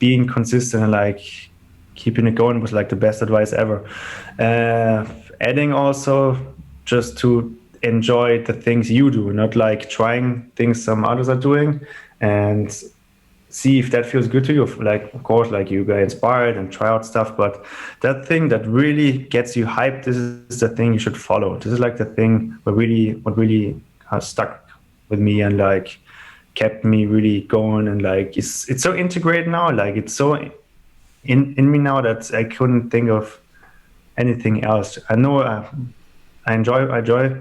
being consistent and like keeping it going was like the best advice ever. Adding also just to enjoy the things you do, not like trying things some others are doing, and see if that feels good to you. Like, of course, like you get inspired and try out stuff, but that thing that really gets you hyped, this is the thing you should follow. This is like the thing what really stuck with me and like kept me really going. And like it's so integrated now, like it's so in me now that I couldn't think of anything else. I know I enjoy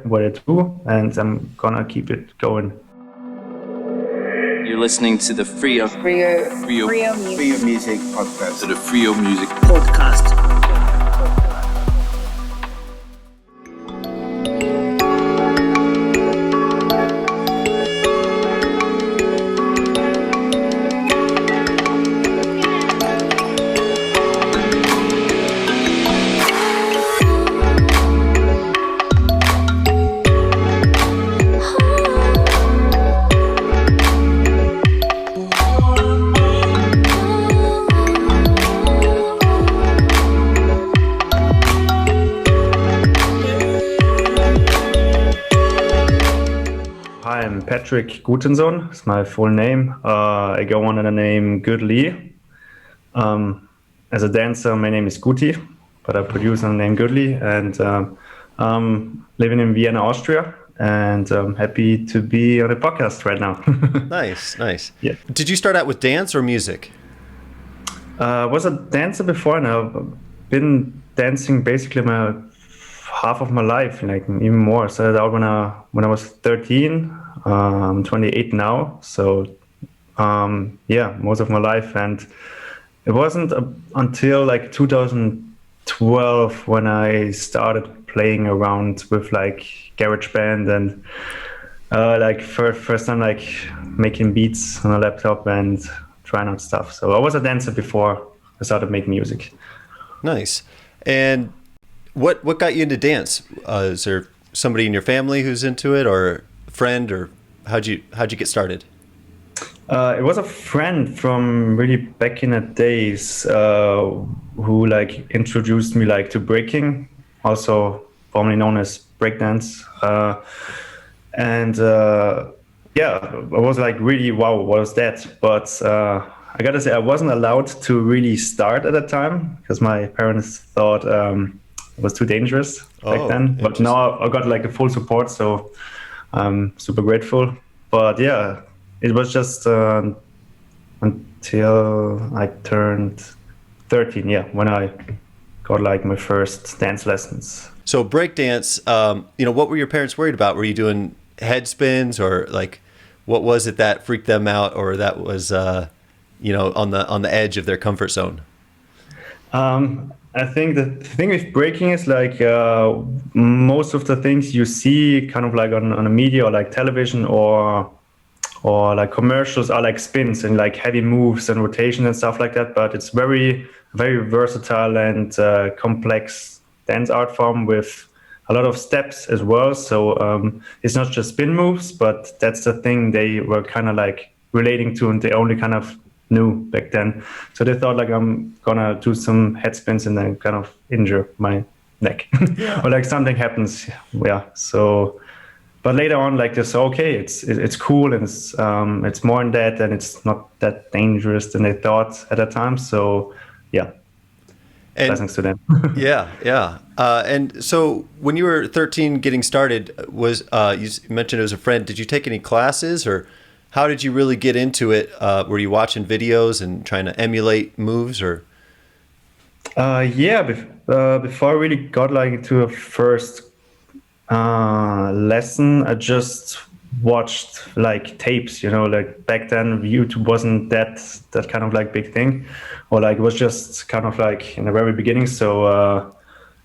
what I do, and I'm gonna keep it going. You're listening to the Freio Music Podcast. To the Freio Music Podcast. I'm Patrick Gutensohn, is my full name. I go under the name Goodly. As a dancer, my name is Guti, but I produce under the name Goodly, and living in Vienna, Austria, and I'm happy to be on a podcast right now. Nice. Yeah. Did you start out with dance or music? I was a dancer before, and I've been dancing basically half of my life, like even more. I started out when I was 13. I'm 28 now, so most of my life. And it wasn't until like 2012 when I started playing around with like GarageBand and like first time like making beats on a laptop and trying out stuff. So I was a dancer before I started making music. Nice. And what got you into dance? Is there somebody in your family who's into it, or a friend, or how'd you get started? It was a friend from really back in the days who like introduced me like to breaking, also formerly known as breakdance. I was like, really, wow, what was that? But I gotta say, I wasn't allowed to really start at that time because my parents thought it was too dangerous back then. But now I got like a full support, so I'm super grateful. But yeah, it was just until I turned 13, when I got like my first dance lessons. So breakdance, what were your parents worried about? Were you doing head spins, or like what was it that freaked them out, or that was on the edge of their comfort zone? I think the thing with breaking is like most of the things you see kind of like on a media or like television or like commercials are like spins and like heavy moves and rotation and stuff like that. But it's very, very versatile and complex dance art form with a lot of steps as well. So it's not just spin moves, but that's the thing they were kind of like relating to, and they only kind of knew back then. So they thought like I'm gonna do some head spins and then kind of injure my neck or like something happens. Yeah. So, but later on, like they said, okay, it's cool and it's more than that, and it's not that dangerous than they thought at that time. So yeah. And, blessings to them. Yeah. And so when you were 13 getting started, was you mentioned it was a friend. Did you take any classes, or how did you really get into it? Were you watching videos and trying to emulate moves, or? Before I really got like into a first lesson, I just watched like tapes, like back then YouTube wasn't that kind of like big thing, or like it was just kind of like in the very beginning. So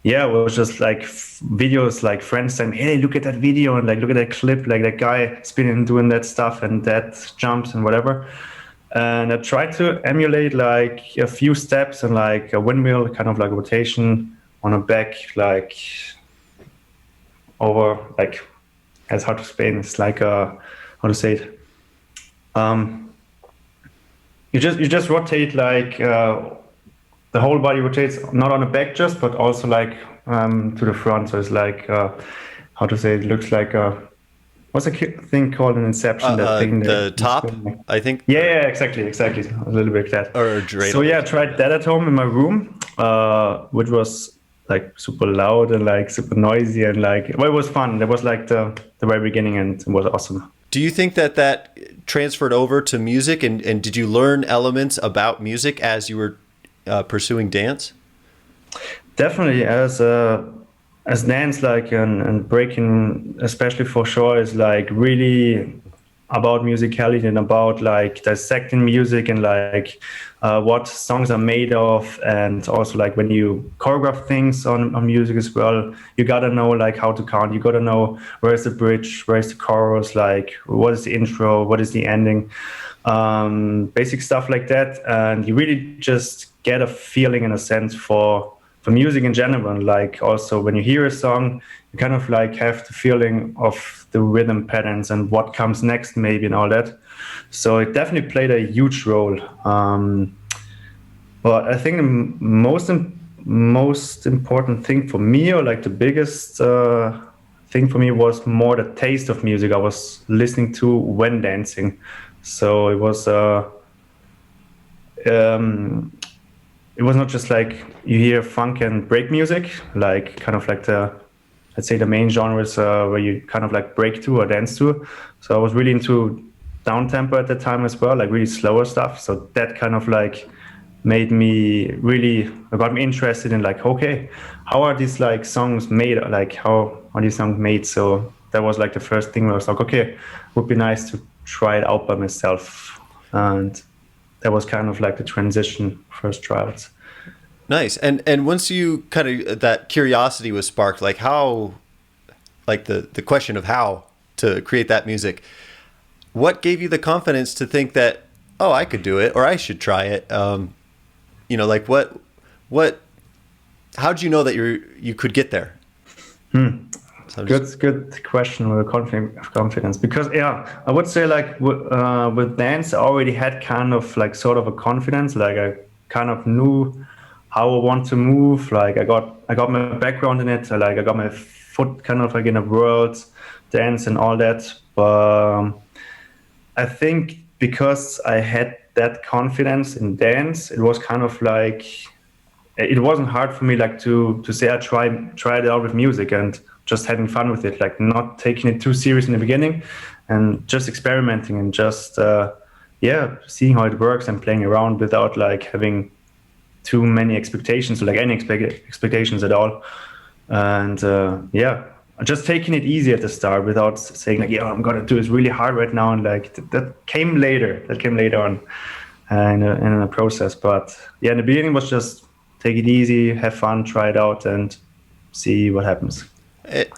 it was just like videos, like friends saying, hey, look at that video and like look at that clip, like that guy spinning and doing that stuff and that jumps and whatever. And I tried to emulate like a few steps and like a windmill kind of like rotation on a back, like over, like, it's hard to explain. It's like how to say it? you just rotate like the whole body rotates, not on the back just, but also like to the front. So it's like how to say, it looks like what's a thing called an Inception? That thing the top, I think. Yeah, exactly. A little bit like that. Or so yeah, I tried that at home in my room, which was like super loud and like super noisy and like, well, it was fun. That was like the very beginning, and it was awesome. Do you think that transferred over to music, and did you learn elements about music as you were pursuing dance? Definitely, as dance, like and breaking, especially for sure, is like really about musicality and about like dissecting music and like what songs are made of, and also like when you choreograph things on music as well, you gotta know like how to count. You gotta know where's the bridge, where's the chorus, like what is the intro, what is the ending, basic stuff like that, and you really just get a feeling and a sense for music in general. And like also when you hear a song, you kind of like have the feeling of the rhythm patterns and what comes next maybe and all that. So it definitely played a huge role. But I think the most important thing for me, or like the biggest thing for me, was more the taste of music I was listening to when dancing. So it was not just like you hear funk and break music, like kind of like let's say the main genres where you kind of like break to or dance to. So I was really into down tempo at the time as well, like really slower stuff. So that kind of like got me interested in like, okay, how are these like songs made? Like how are these songs made? So that was like the first thing where I was like, okay, it would be nice to try it out by myself. And that was kind of like the transition, first tryouts. Nice. And once you kind of, that curiosity was sparked, like how, like the question of how to create that music, what gave you the confidence to think that, oh, I could do it, or I should try it? Like how'd you know that you could get there? So Good question with confidence, because I would say like with dance, I already had kind of like sort of a confidence, like I kind of knew how I want to move. Like I got my background in it, like I got my foot kind of like in a world dance and all that. But I think because I had that confidence in dance, it was kind of like, it wasn't hard for me like to say I tried it out with music and just having fun with it, like not taking it too serious in the beginning and just experimenting and just seeing how it works and playing around without like having too many expectations, or like any expectations at all. And just taking it easy at the start without saying like, I'm gonna do this really hard right now, and like that came later on in a process. But in the beginning was just take it easy, have fun, try it out, and see what happens.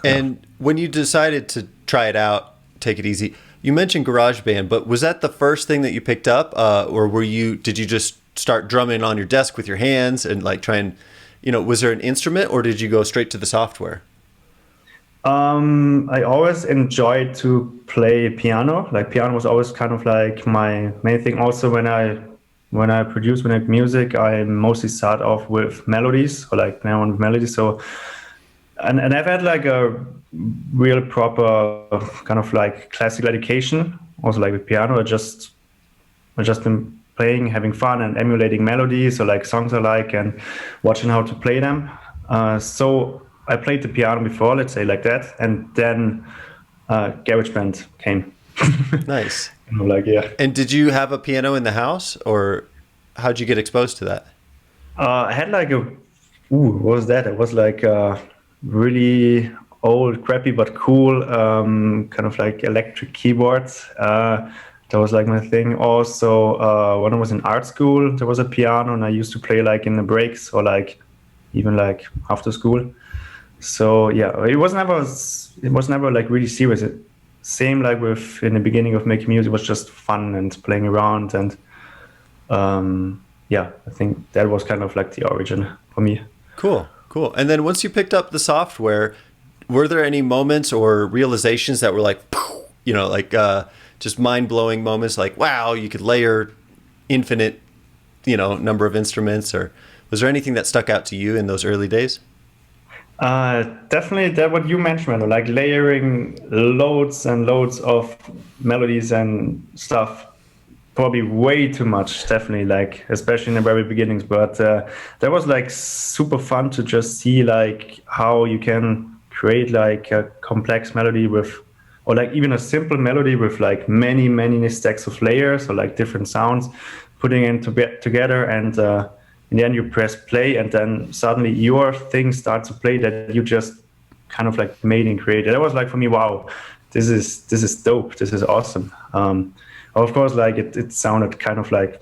And when you decided to try it out, take it easy, you mentioned GarageBand, but was that the first thing that you picked up, or did you just start drumming on your desk with your hands and like try and, was there an instrument, or did you go straight to the software? I always enjoyed to play piano. Like piano was always kind of like my main thing. Also, when I make music, I mostly start off with melodies, or like play on with melodies. So, and I've had like a real proper kind of like classical education, also like with piano. I just been playing, having fun, and emulating melodies or like songs I like, and watching how to play them. So I played the piano before, let's say like that, and then GarageBand came. Nice. And did you have a piano in the house, or how'd you get exposed to that? I had like what was that? It was like a really old, crappy but cool kind of like electric keyboards. That was like my thing. Also, when I was in art school, there was a piano, and I used to play like in the breaks or like even like after school. So it was never like really serious. Same like with in the beginning of making music, it was just fun and playing around, and I think that was kind of like the origin for me. Cool. And then once you picked up the software, were there any moments or realizations that were like, just mind-blowing moments, like, wow, you could layer infinite, number of instruments, or was there anything that stuck out to you in those early days? Definitely that what you mentioned, like layering loads and loads of melodies and stuff. Probably way too much, definitely, like especially in the very beginnings. But that was like super fun to just see like how you can create like a complex melody with, or like even a simple melody with like many stacks of layers or like different sounds, putting it together, and in the end you press play, and then suddenly your thing starts to play that you just kind of like made and created. That was like for me, wow, this is dope, this is awesome. Of course, like it sounded kind of like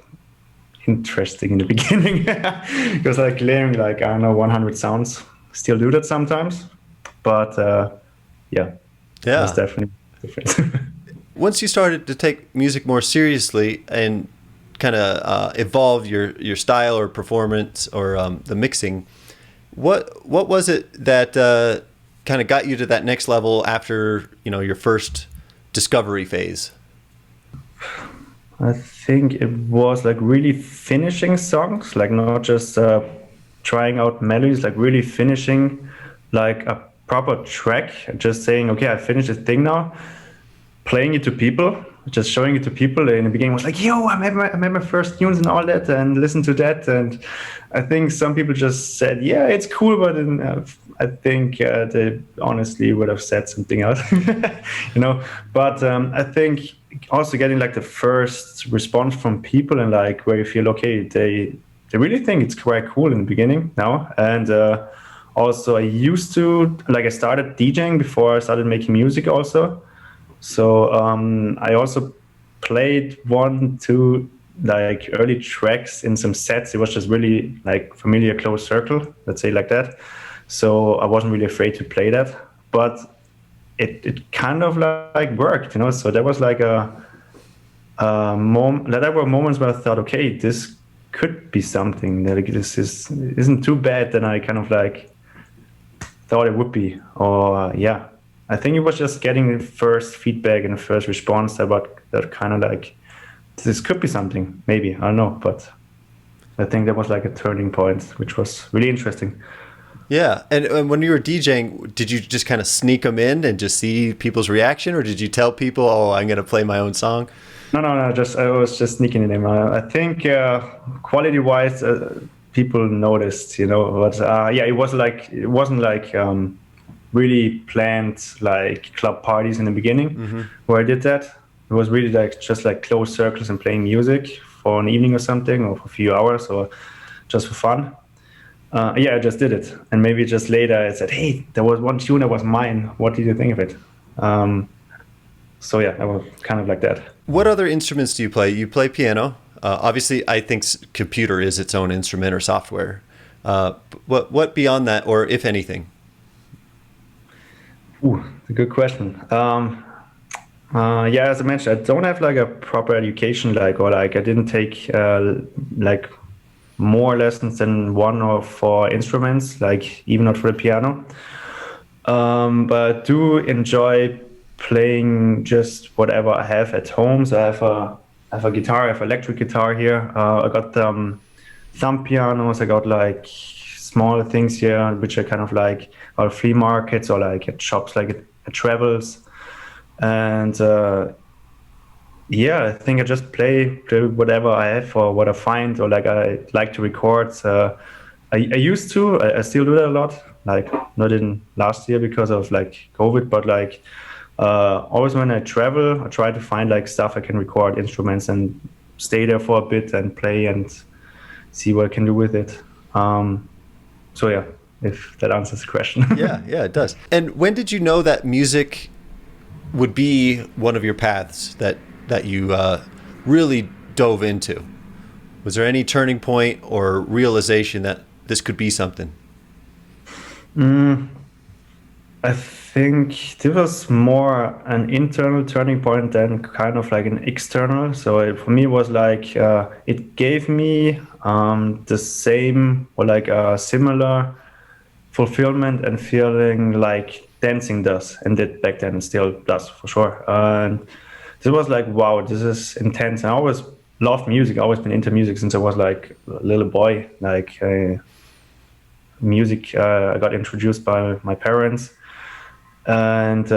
interesting in the beginning because like layering like, I don't know, 100 sounds, still do that sometimes, but yeah, it's definitely different. Once you started to take music more seriously and kind of evolve your style or performance or the mixing, what was it that kind of got you to that next level after your first discovery phase? I think it was like really finishing songs, like not just trying out melodies, like really finishing like a proper track, just saying, okay, I finished this thing now, playing it to people, just showing it to people. In the beginning was like, yo, I made my first tunes and all that, and listen to that. And I think some people just said, yeah, it's cool, but I think they honestly would have said something else, But I think also getting like the first response from people, and like where you feel, okay, they really think it's quite cool in the beginning now. And also I started DJing before I started making music also. So I also played 1-2 like early tracks in some sets. It was just really like familiar close circle, let's say like that. So I wasn't really afraid to play that, but it kind of like worked, So there was like there were moments where I thought, okay, this could be something. Like this isn't too bad than I kind of like thought it would be. Or yeah, I think it was just getting the first feedback and the first response that kind of like, this could be something, maybe, I don't know, but I think that was like a turning point, which was really interesting. Yeah, and when you were DJing, did you just kind of sneak them in and just see people's reaction, or did you tell people, "Oh, I'm going to play my own song"? No. I was just sneaking it in. I think quality-wise, people noticed, But yeah, it wasn't like really planned like club parties in the beginning where I did that. It was really like just like closed circles and playing music for an evening or something, or for a few hours, or just for fun. Yeah, I just did it. And maybe just later I said, hey, there was one tune that was mine. What did you think of it? So yeah, I was kind of like that. What other instruments do you play? You play piano. Obviously, I think computer is its own instrument or software. What beyond that, or if anything? Ooh, a good question. Yeah, as I mentioned, I don't have like a proper education, or I didn't take like more lessons than 1 or 4 instruments, like even not for the piano. But I do enjoy playing just whatever I have at home. So I have a guitar, I have an electric guitar here. I got thumb pianos. I got like small things here, which are kind of like our flea markets or like at shops, like at travels. And yeah, I think I just play whatever I have or what I find, or like I like to record. I used to, I still do that a lot, like not in last year because of like COVID, but like always when I travel, I try to find like stuff I can record, instruments, and stay there for a bit and play and see what I can do with it. So yeah, if that answers the question. Yeah, it does. And when did you know that music would be one of your paths that you really dove into? Was there any turning point or realization that this could be something? I think this was more an internal turning point than kind of like an external. So for me, it was like it gave me the same or like a similar fulfillment and feeling like dancing does, and did back then, and still does for sure. And this was like, wow, this is intense. And I always loved music. I always been into music since I was like a little boy. Like music, I got introduced by my parents, and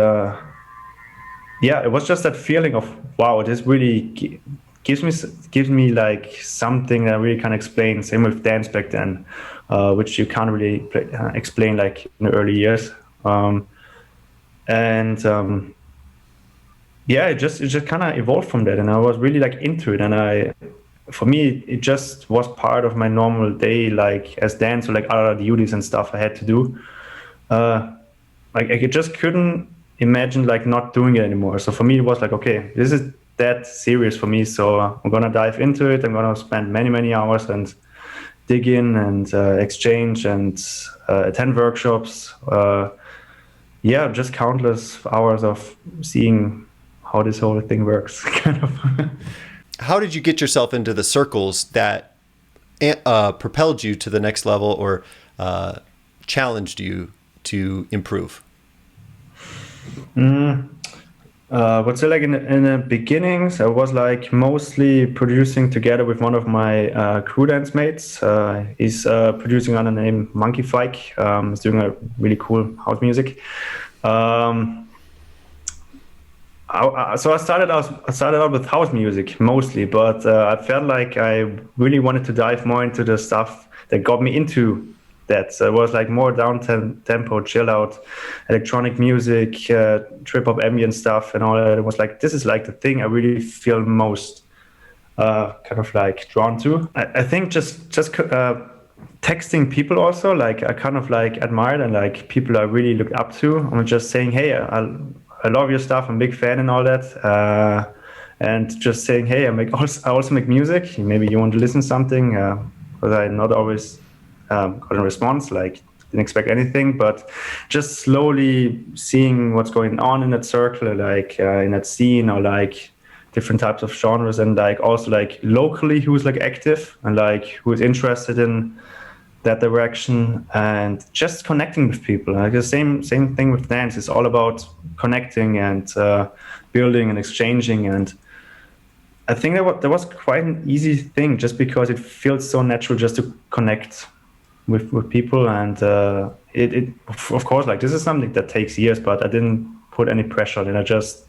yeah, it was just that feeling of wow, this really gives me like something that I really can't explain. Same with dance back then, which you can't really explain like in the early years. And yeah, it just kind of evolved from that, and I was really like into it. And for me, it just was part of my normal day, like as dance or like other duties and stuff I had to do. Like I just couldn't imagine like not doing it anymore. So for me, it was like, okay, this is that serious for me. So I'm gonna dive into it. I'm gonna spend many hours and dig in and exchange and attend workshops. Yeah, just countless hours of seeing how this whole thing works, kind of. How did you get yourself into the circles that propelled you to the next level or challenged you to improve? But so like in the beginnings, I was like mostly producing together with one of my crew dance mates. He's producing under the name Monkey Fike. He's doing a really cool house music. So I started out with house music mostly, but I felt like I really wanted to dive more into the stuff that got me into that. So it was like more down tempo, chill out, electronic music, trip hop ambient stuff, and all that. It was like this is like the thing I really feel most kind of like drawn to. I think just texting people also, like I kind of like admired and like people I really looked up to. I'm just saying, hey, I love your stuff. I'm a big fan and all that. And just saying, hey, I also make music. Maybe you want to listen to something. But I not always got a response, like didn't expect anything, but just slowly seeing what's going on in that circle, like in that scene, or like different types of genres, and like also like locally who's like active and like who's interested in that direction, and just connecting with people. Like the same thing with dance. It's all about connecting and building and exchanging. And I think that was quite an easy thing, just because it feels so natural just to connect with people. And it of course, like this is something that takes years, but I didn't put any pressure on it. I just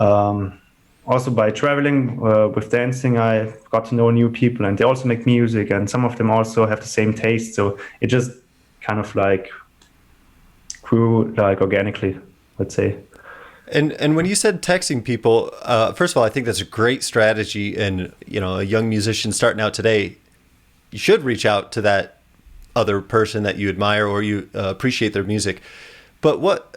also by traveling with dancing, I got to know new people, and they also make music, and some of them also have the same taste. So it just kind of like grew like organically, let's say. And when you said texting people, first of all, I think that's a great strategy. And a young musician starting out today, you should reach out to that other person that you admire or you appreciate their music. But what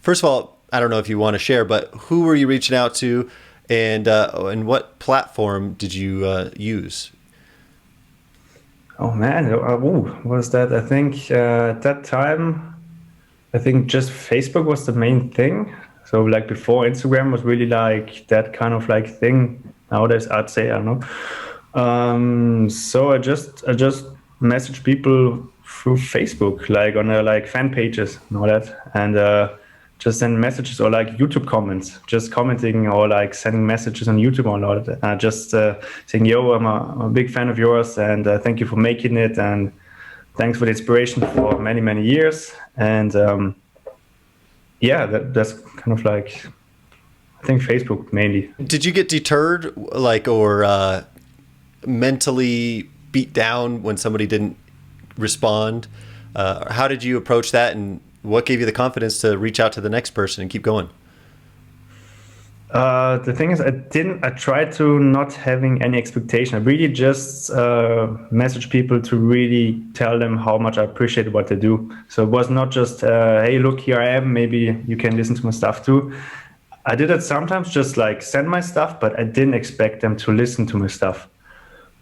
first of all, I don't know if you want to share, but who were you reaching out to, and what platform did you use? Oh man, what was that? I think at that time, I think just Facebook was the main thing. So like before, Instagram was really like that kind of like thing. Nowadays, I'd say, I don't know. So I just messaged people through Facebook, like on like fan pages and all that, and just send messages or like YouTube comments, just commenting or like sending messages on YouTube and all that. Just saying, yo, I'm a big fan of yours, and thank you for making it, and thanks for the inspiration for many years. And yeah, that's kind of like, I think Facebook mainly. Did you get deterred, like, or mentally beat down when somebody didn't respond? How did you approach that, and what gave you the confidence to reach out to the next person and keep going? The thing is, I tried to not having any expectation. I really just message people to really tell them how much I appreciate what they do. So it was not just, hey, look, here I am, maybe you can listen to my stuff too. I did it sometimes, just like send my stuff, but I didn't expect them to listen to my stuff.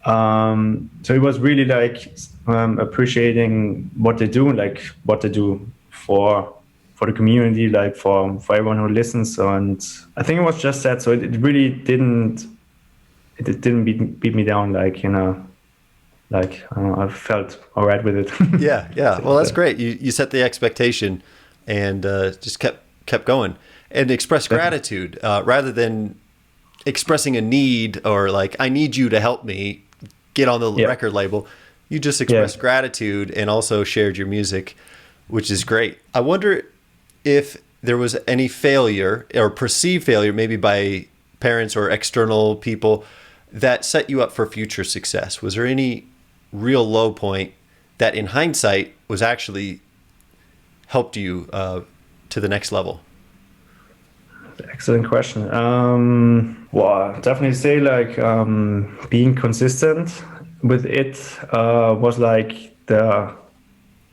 So it was really like appreciating what they do, like what they do for the community, like for everyone who listens. And I think it was just that. So it really didn't beat me down, like, like I felt all right with it. Yeah. Well, that's great. You set the expectation and just kept going and expressed gratitude rather than expressing a need, or like, I need you to help me get on the record label. You just expressed gratitude and also shared your music, which is great. I wonder if there was any failure or perceived failure, maybe by parents or external people, that set you up for future success. Was there any real low point that in hindsight was actually helped you to the next level? Excellent question. Well, definitely say like being consistent with it was like the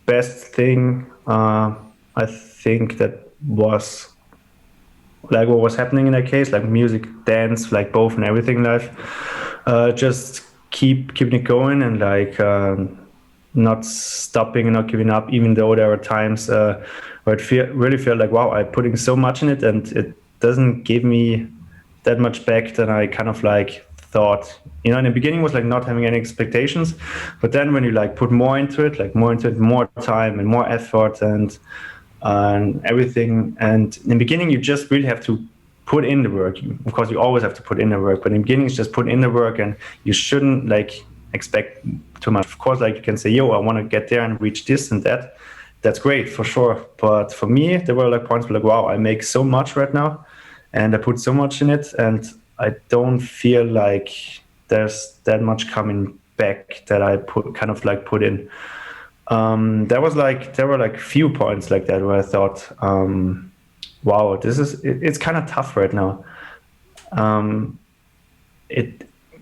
best thing. I think that was like what was happening in that case, like music, dance, like both and everything in life. Just keeping it going and like not stopping and not giving up, even though there are times where it really felt like, wow, I'm putting so much in it and it doesn't give me that much back than I kind of like thought. You know, in the beginning was like not having any expectations, but then when you like put more into it, more time and more effort and everything. And in the beginning, you just really have to put in the work. Of course, you always have to put in the work, but in the beginning, it's just put in the work, and you shouldn't like expect too much. Of course, like you can say, yo, I want to get there and reach this and that. That's great for sure. But for me, there were like points where like, wow, I make so much right now and I put so much in it, and I don't feel like there's that much coming back that I put in. There were like few points like that where I thought, wow, it's kind of tough right now.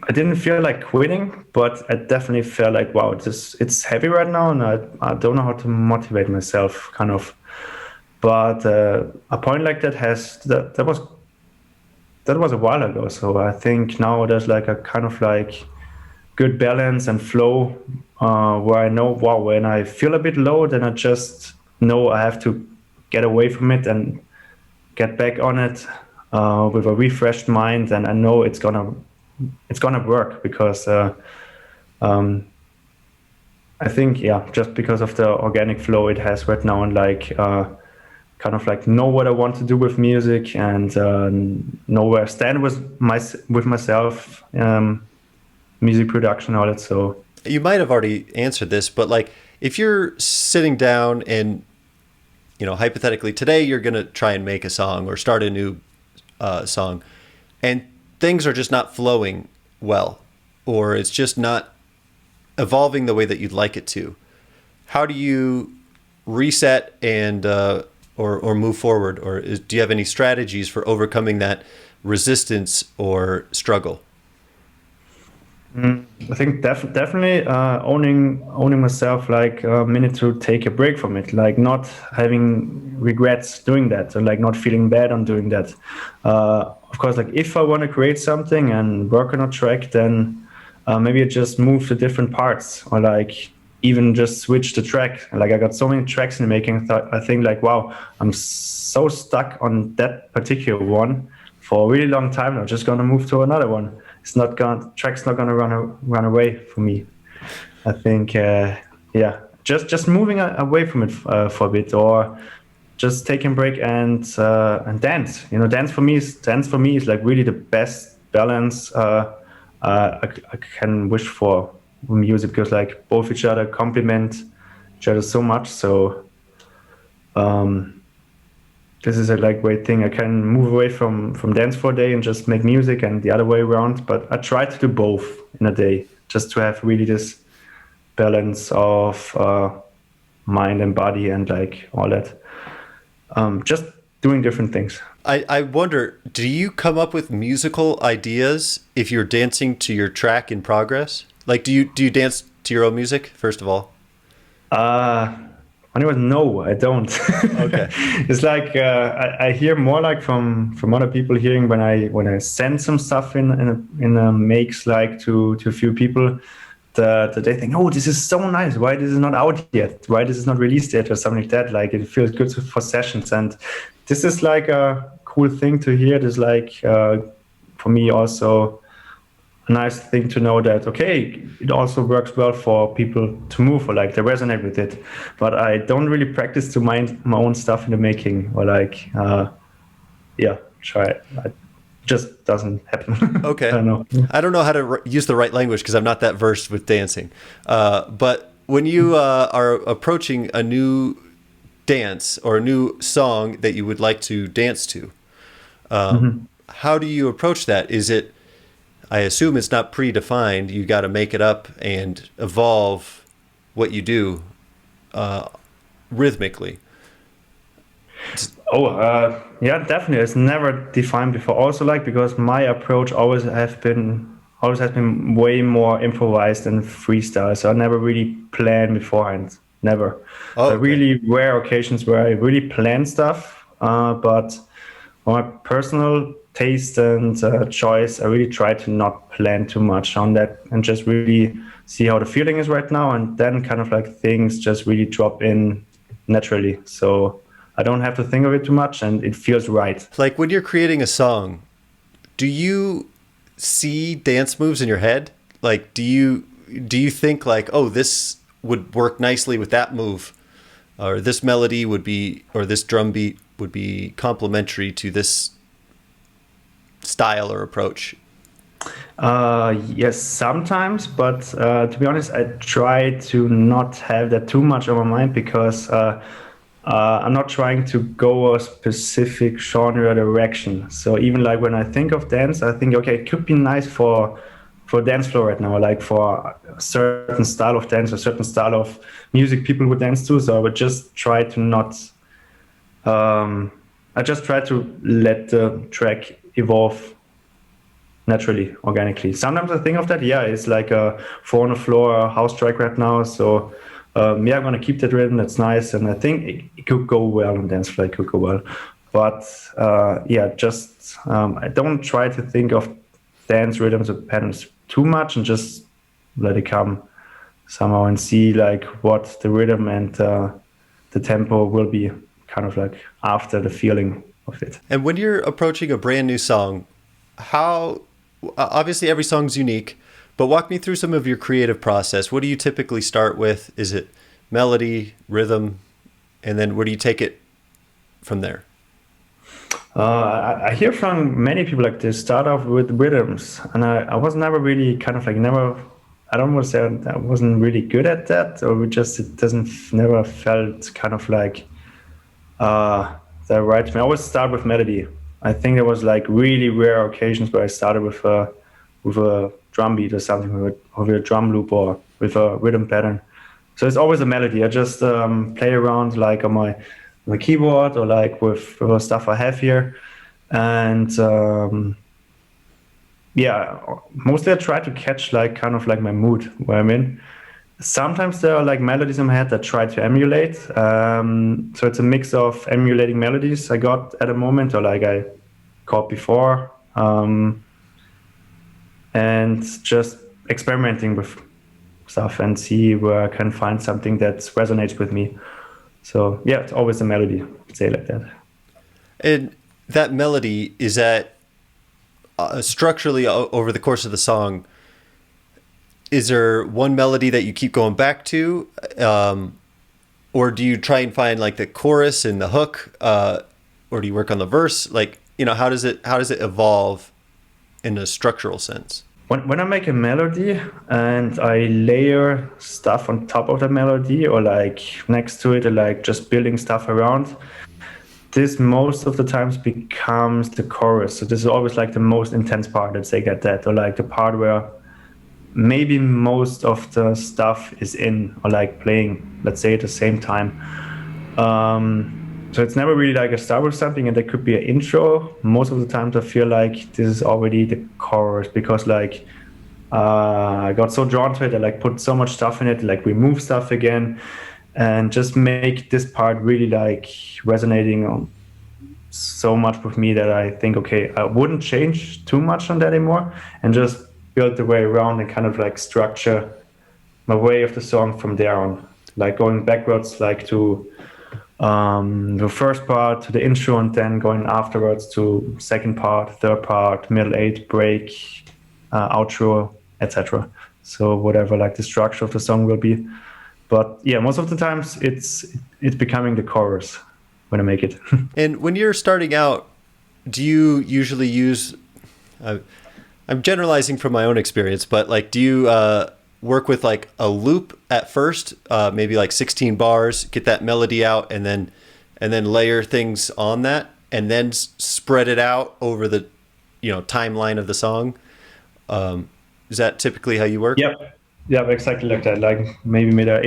I didn't feel like quitting, but I definitely felt like, wow, it's heavy right now, and I don't know how to motivate myself, kind of. But a point like that was a while ago. So I think now there's like a kind of like good balance and flow where I know, wow, when I feel a bit low, then I just know I have to get away from it and get back on it with a refreshed mind, and I know it's gonna work because I think just because of the organic flow it has right now, and like kind of like know what I want to do with music and know where I stand with myself, music production, all that. So you might have already answered this, but like if you're sitting down and, you know, hypothetically today you're going to try and make a song or start a new song, and things are just not flowing well, or it's just not evolving the way that you'd like it to, how do you reset and or move forward, or do you have any strategies for overcoming that resistance or struggle? I think definitely owning myself, like a minute to take a break from it, like not having regrets doing that, or like not feeling bad on doing that. Of course, like if I want to create something and work on a track, then maybe I just move to different parts, or like even just switch the track. Like I got so many tracks in the making, I think like, wow, I'm so stuck on that particular one for a really long time. I'm just gonna move to another one. Track's not gonna run away from me. I think, just moving away from it for a bit, or just taking a break and dance. You know, dance for me is like really the best balance I can wish for music, because like both each other complement each other so much. So this is a like great thing. I can move away from dance for a day and just make music, and the other way around. But I try to do both in a day, just to have really this balance of mind and body and like all that. Just doing different things. I wonder, do you come up with musical ideas if you're dancing to your track in progress? Like, do you dance to your own music, first of all? No, I don't. Okay. It's like I hear more like from other people hearing when I send some stuff in a makes like to a few people that they think, oh, this is so nice. Why this is not out yet? Why this is not released yet, or something like that? Like it feels good for sessions, and this is like a cool thing to hear. This like for me also a nice thing to know that, okay, it also works well for people to move, or like they resonate with it. But I don't really practice to mind my own stuff in the making, or like, try it. just doesn't happen. Okay. I don't know. I don't know how to use the right language because I'm not that versed with dancing. But when you are approaching a new dance or a new song that you would like to dance to, how do you approach that? Is it, I assume it's not predefined. You got to make it up and evolve what you do rhythmically. Yeah, definitely. It's never defined before. Also, like, because my approach always has been way more improvised and freestyle. So I never really plan beforehand. Never. Oh, okay. Really rare occasions where I really plan stuff. But for my personal taste and choice, I really try to not plan too much on that and just really see how the feeling is right now, and then kind of like things just really drop in naturally. So I don't have to think of it too much, and it feels right. Like when you're creating a song, do you see dance moves in your head? Like, do you think like, oh, this would work nicely with that move, or this melody would be, or this drum beat would be complementary to this style or approach? Yes, sometimes, but to be honest, I try to not have that too much on my mind, because I'm not trying to go a specific genre direction. So even like when I think of dance, I think, okay, it could be nice for dance floor right now, like for a certain style of dance, a certain style of music people would dance to. So I would just try to not. I just try to let the track evolve naturally, organically. Sometimes I think of that, yeah, it's like a 4 on the floor house track right now. So yeah, I'm gonna keep that rhythm. That's nice, and I think it could go well on dance floor. It could go well, but yeah, just I don't try to think of dance rhythms or patterns too much, and just let it come somehow and see like what the rhythm and the tempo will be, kind of like after the feeling of it. And when you're approaching a brand new song, how obviously every song's unique, but walk me through some of your creative process. What do you typically start with? Is it melody, rhythm, and then where do you take it from there? I hear from many people like they start off with rhythms, and I was never really kind of like never. I don't want to say I wasn't really good at that, or it doesn't never felt kind of like the right. I always start with melody. I think there was like really rare occasions where I started with a drum beat or something, with a drum loop or with a rhythm pattern. So it's always a melody. I just play around like on my keyboard or like with the stuff I have here, and yeah, mostly I try to catch like kind of like my mood where I'm in. Sometimes there are like melodies in my head that try to emulate. So it's a mix of emulating melodies I got at a moment, or like I caught before, and just experimenting with stuff and see where I can find something that resonates with me. So yeah, it's always a melody, say it like that. And that melody, is that structurally over the course of the song, is there one melody that you keep going back to? Or do you try and find like the chorus and the hook? Or do you work on the verse? Like, how does it evolve in a structural sense? When I make a melody and I layer stuff on top of the melody, or like next to it, or like just building stuff around, this most of the times becomes the chorus. So this is always like the most intense part, let's say, get that, or like the part where maybe most of the stuff is in, or like playing, let's say, at the same time. So it's never really like I start with something and there could be an intro. Most of the times I feel like this is already the chorus, because like I got so drawn to it, I like put so much stuff in it, like remove stuff again, and just make this part really like resonating on so much with me that I think, okay, I wouldn't change too much on that anymore, and just build the way around and kind of like structure my way of the song from there on, like going backwards, like to the first part, to the intro, and then going afterwards to second part, third part, middle eight, break, outro, etc. So whatever like the structure of the song will be. But yeah, most of the times it's becoming the chorus when I make it. And when you're starting out, do you usually use I'm generalizing from my own experience, but like, do you work with like a loop at first, maybe like 16 bars, get that melody out, and then layer things on that, and then spread it out over the timeline of the song? Is that typically how you work? Yep, exactly like that. Like maybe made a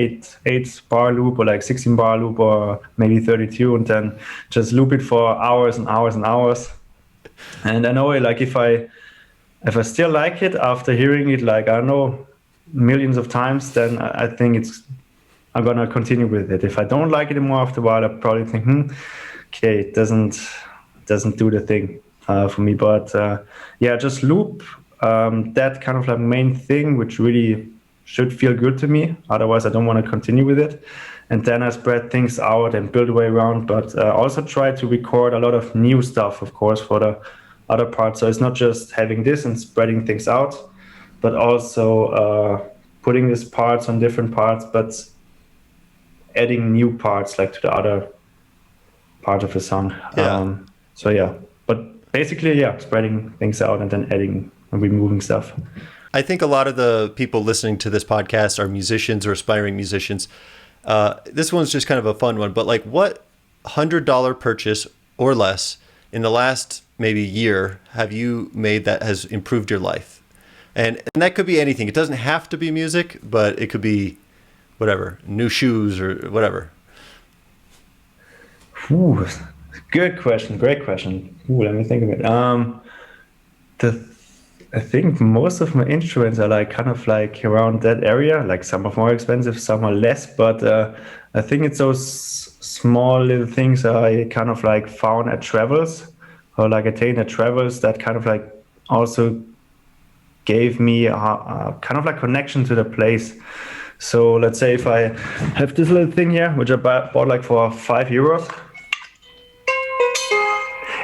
eight bar loop or like 16 bar loop or maybe 32, and then just loop it for hours and hours and hours. And I know, like if I still like it after hearing it, like I don't know, millions of times, then I think I'm gonna continue with it. If I don't like it anymore after a while, I probably think, okay, it doesn't do the thing for me. But just loop that kind of like main thing, which really should feel good to me. Otherwise, I don't want to continue with it. And then I spread things out and build a way around. But also try to record a lot of new stuff, of course, for the other parts. So it's not just having this and spreading things out, but also putting these parts on different parts, but adding new parts like to the other part of the song. But basically, spreading things out and then adding and removing stuff. I think a lot of the people listening to this podcast are musicians or aspiring musicians. This one's just kind of a fun one, but like, what $100 purchase or less in the last maybe year have you made that has improved your life? And that could be anything. It doesn't have to be music, but it could be whatever, new shoes or whatever. Ooh, good question. Great question. Ooh, let me think of it. I think most of my instruments are like kind of like around that area. Like some are more expensive, some are less. But I think it's those small little things I kind of like found at travels, or like attained at travels, that kind of like also gave me a kind of like connection to the place. So let's say if I have this little thing here, which I bought like for €5,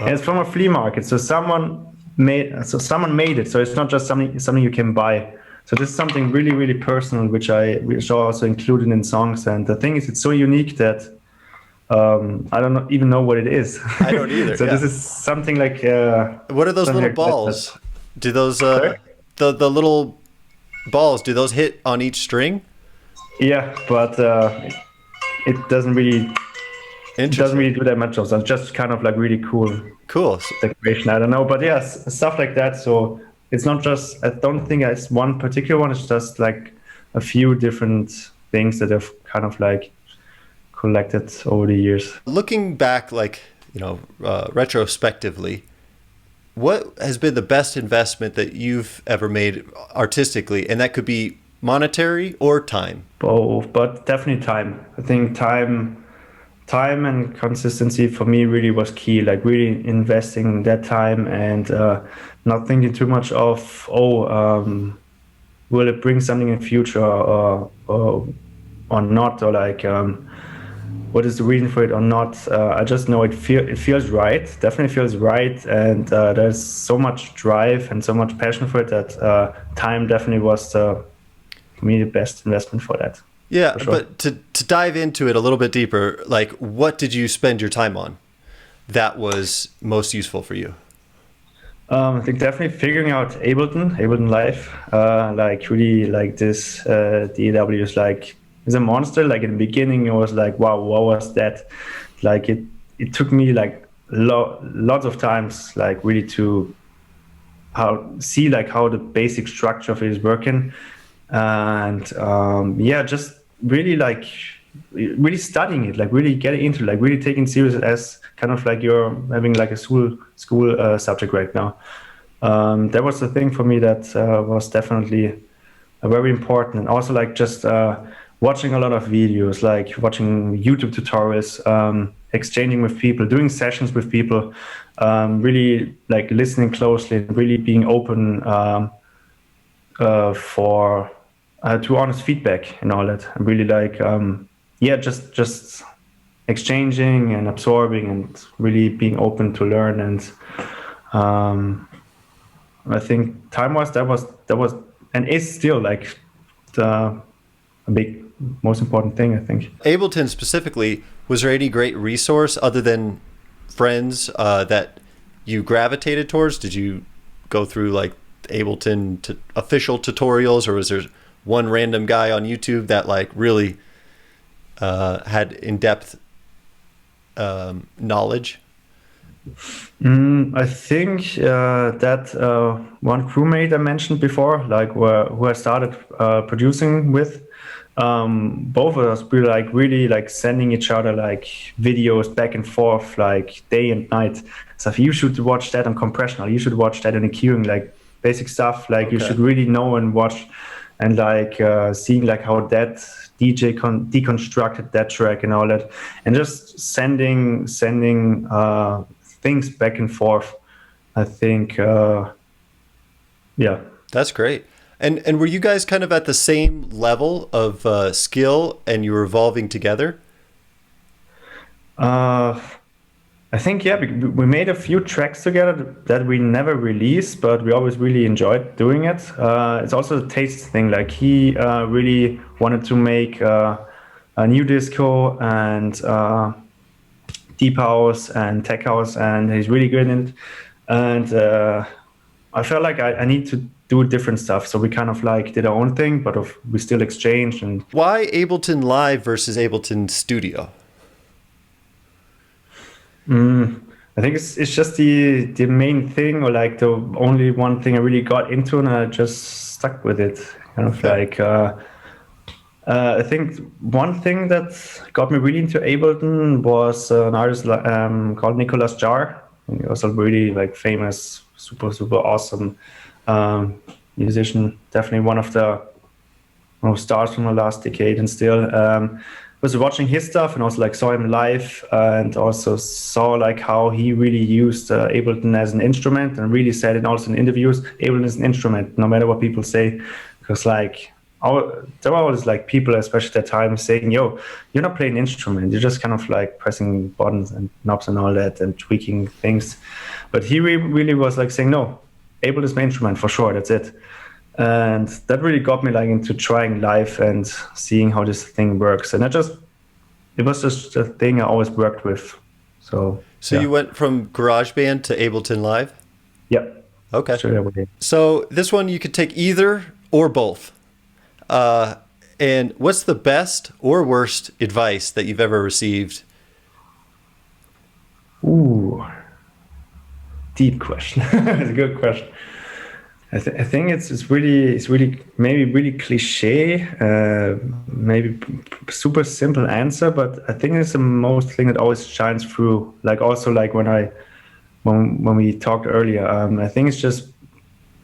and it's from a flea market. So someone made it. So it's not just something you can buy. So this is something really, really personal, which I also included in songs. And the thing is, it's so unique that I don't even know what it is. I don't either. So this is something like. What are those little balls? Do those the little balls? Do those hit on each string? Yeah, but it doesn't really. It doesn't really do that much of. So it's just kind of like really cool. Cool decoration. I don't know, but yes, stuff like that. So it's not just. I don't think it's one particular one. It's just like a few different things that I've kind of like collected over the years. Looking back, like retrospectively, what has been the best investment that you've ever made artistically, and that could be monetary or time? Both, but definitely time. I think time and consistency for me really was key, like really investing that time and not thinking too much of, will it bring something in future or not, or like what is the reason for it or not. I just know it feels right, definitely feels right, and there's so much drive and so much passion for it that time definitely was for me the best investment for that. Yeah, sure. But to dive into it a little bit deeper, like what did you spend your time on that was most useful for you? I think definitely figuring out Ableton Live, like really like this DAW is like is a monster. Like in the beginning, it was like, wow, what was that? Like it took me like lots of times, like really to see like how the basic structure of it is working. And just really like really studying it, like really getting into it, like really taking it serious as kind of like you're having like a school subject right now. That was the thing for me that was definitely very important. And also like just watching a lot of videos, like watching YouTube tutorials, exchanging with people, doing sessions with people, really like listening closely, really being open for to honest feedback and all that. I'm really like just exchanging and absorbing and really being open to learn. And I think time-wise that was and is still like a big most important thing, I think. Ableton specifically, was there any great resource other than friends that you gravitated towards? Did you go through like Ableton official tutorials, or was there one random guy on YouTube that like really had in-depth knowledge? I think that one crewmate I mentioned before, like who I started producing with, both of us were like really like sending each other like videos back and forth like day and night. So if you should watch that on compression, or you should watch that in EQing, like basic stuff, like you should really know and watch, and like seeing like how that DJ deconstructed that track and all that, and just sending things back and forth. I think That's great. And were you guys kind of at the same level of skill, and you were evolving together? I think, yeah, we made a few tracks together that we never released, but we always really enjoyed doing it. It's also a taste thing. Like he really wanted to make a new disco and deep house and tech house, and he's really good in it. And I felt like I need to do different stuff. So we kind of like did our own thing, but we still exchanged. And why Ableton Live versus Ableton Studio? I think it's just the main thing, or like the only one thing I really got into, and I just stuck with it. Kind of like I think one thing that got me really into Ableton was an artist called Nicolas Jar. He was a really like famous, super awesome musician. Definitely one of the stars from the last decade, and still. Was watching his stuff and also like saw him live, and also saw like how he really used Ableton as an instrument, and really said it also in interviews, Ableton is an instrument, no matter what people say. Because like there were always like people, especially at that time, saying, yo, you're not playing an instrument, you're just kind of like pressing buttons and knobs and all that and tweaking things. But he really was like saying, no, Ableton is my instrument for sure, that's it. And that really got me like into trying live and seeing how this thing works. And it was just a thing I always worked with. So yeah. You went from GarageBand to Ableton Live? Yeah. Okay. Sure. So this one you could take either or both. And what's the best or worst advice that you've ever received? Ooh, deep question. It's a good question. I think it's really maybe really cliche, maybe super simple answer, but I think it's the most thing that always shines through. Like also like when we talked earlier, I think it's just